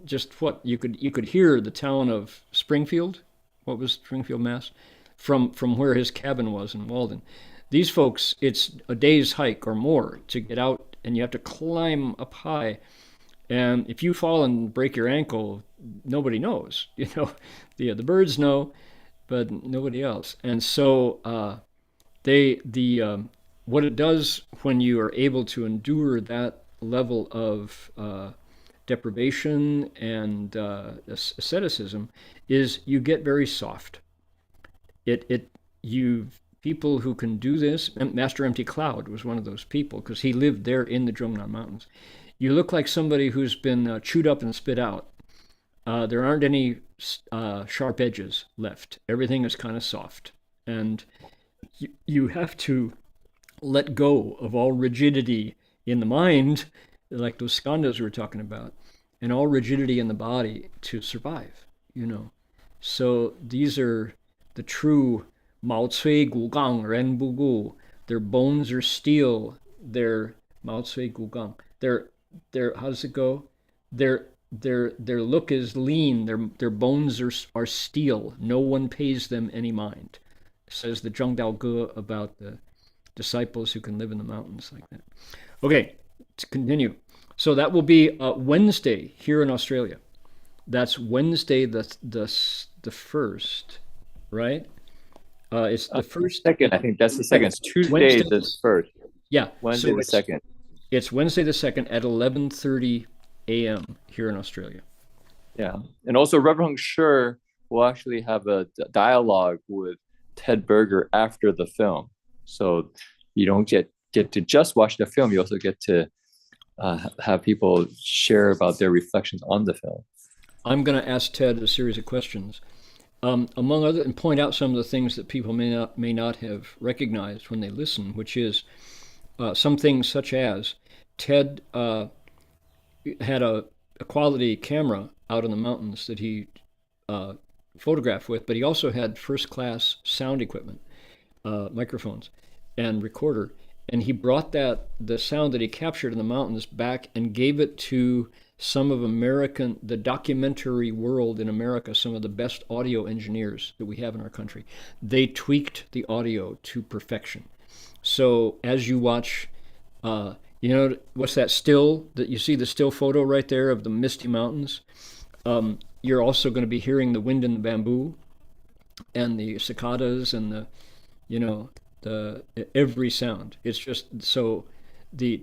just what you could hear the town of Springfield. What was Springfield, Mass? From where his cabin was in Walden. These folks, it's a day's hike or more to get out, and you have to climb up high. And if you fall and break your ankle, nobody knows. The birds know, but nobody else. And so what it does when you are able to endure that level of deprivation and asceticism is you get very soft. People who can do this, Master Empty Cloud was one of those people because he lived there in the Zhongnan Mountains. You look like somebody who's been chewed up and spit out. There aren't any sharp edges left. Everything is kind of soft. And you have to let go of all rigidity in the mind, like those skandas we were talking about, and all rigidity in the body to survive, So these are the true Mao Cui Gu Gang Ren Bu Gu. Their bones are steel. They're Mao Cui Gu Gang. Their how does it go? Their look is lean. Their bones are steel. No one pays them any mind. Says the Zheng Dao Ge about the disciples who can live in the mountains like that. Okay, to continue. So that will be Wednesday here in Australia. That's Wednesday the 1st, right? It's the first. Second, I think that's the second. It's Tuesday the 1st. Yeah. Wednesday the 2nd. It's Wednesday the 2nd at 11:30 a.m. here in Australia. Yeah. And also Reverend Heng Shi we'll actually have a dialogue with Ted Berger after the film. So you don't get to just watch the film, you also get to have people share about their reflections on the film. I'm going to ask Ted a series of questions. Among other, and point out some of the things that people may not have recognized when they listen, which is some things such as Ted had a quality camera out in the mountains that he photographed with, but he also had first-class sound equipment, microphones, and recorder. And he brought the sound that he captured in the mountains back and gave it to some of the documentary world in America, some of the best audio engineers that we have in our country. They tweaked the audio to perfection. So as you watch, what's that still, that you see the still photo right there of the misty mountains? You're also going to be hearing the wind in the bamboo and the cicadas and the every sound. It's just so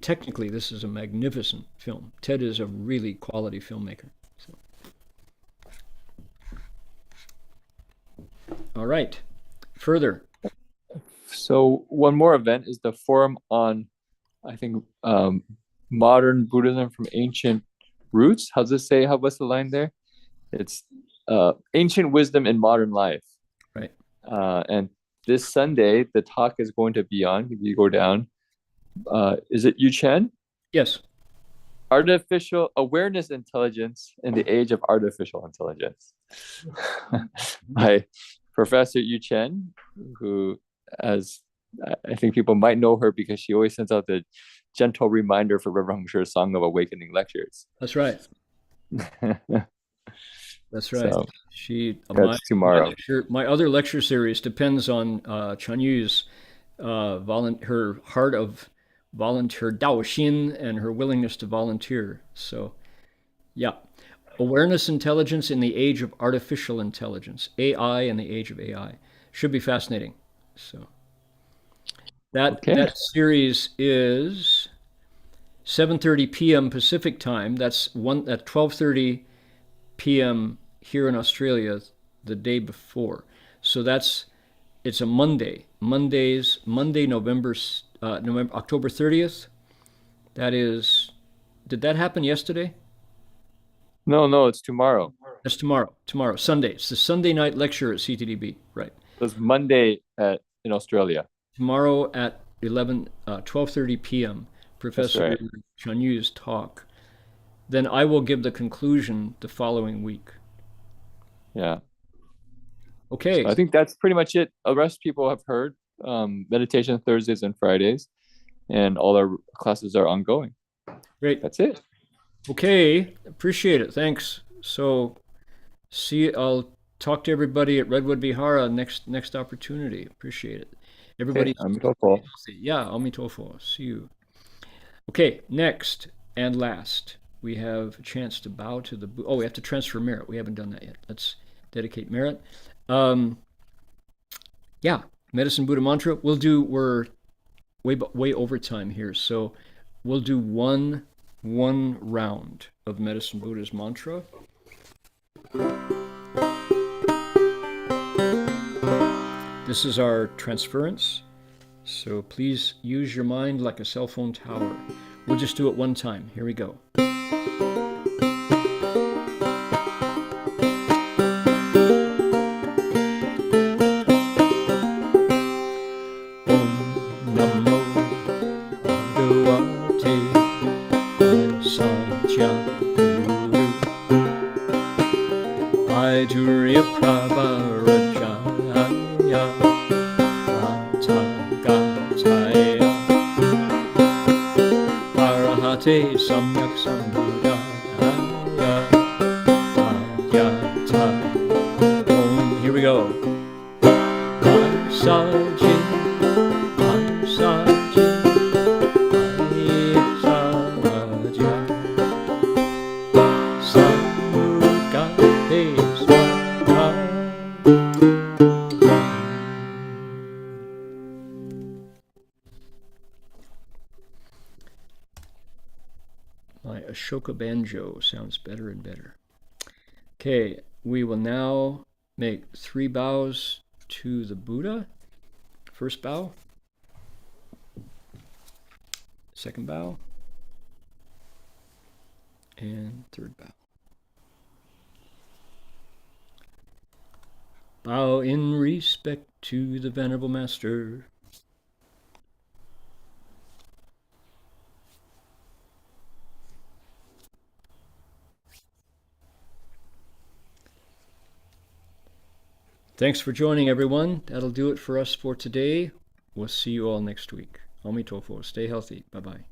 technically this is a magnificent film. Ted is a really quality filmmaker. So. All right, further. So one more event is the forum on, I think, modern Buddhism from ancient roots. How's it say? What's the line there? It's ancient wisdom in modern life. Right. And this Sunday, the talk is going to be on, if you go down, is it Yu Chen? Yes. Artificial Awareness Intelligence in the Age of Artificial Intelligence. By Professor Yu Chen, who, as I think people might know her because she always sends out the gentle reminder for Reverend Heng Sher's Song of Awakening lectures. That's right. That's right. So, that's tomorrow. My other lecture series depends on Chan Yu's her heart of volunteer, Dao Xin, and her willingness to volunteer. So, yeah. Awareness intelligence in the age of artificial intelligence, AI in the age of AI. Should be fascinating. So that series is 7:30 p.m. Pacific time. That's at 12:30 p.m. here in Australia the day before. So it's a Monday. Monday, October 30th. That is, did that happen yesterday? No, it's tomorrow. That's tomorrow. Sunday. It's the Sunday night lecture at CTDB, right? It's Monday in Australia. Tomorrow at 12:30 p.m. Professor Chan Yu's talk. Then I will give the conclusion the following week. Yeah. Okay. So I think that's pretty much it. The rest people have heard. Meditation Thursdays and Fridays, and all our classes are ongoing. Great. That's it. Okay. Appreciate it. Thanks. So I'll talk to everybody at Redwood Vihara next opportunity. Appreciate it. Everybody. Okay, Amitofo. Yeah, Amitofo. See you. Okay, next and last, we have a chance to bow to the... we have to transfer merit. We haven't done that yet. Let's dedicate merit. Yeah, Medicine Buddha Mantra. We're way over time here, so we'll do one round of Medicine Buddha's mantra. This is our transference, so please use your mind like a cell phone tower. We'll just do it one time. Here we go. Here we go. My Ashoka banjo sounds better and better. Okay, we will now make 3 bows to the Buddha. First bow. Second bow. And third bow. Bow in respect to the Venerable Master. Thanks for joining, everyone. That'll do it for us for today. We'll see you all next week. Amitofo. Stay healthy. Bye-bye.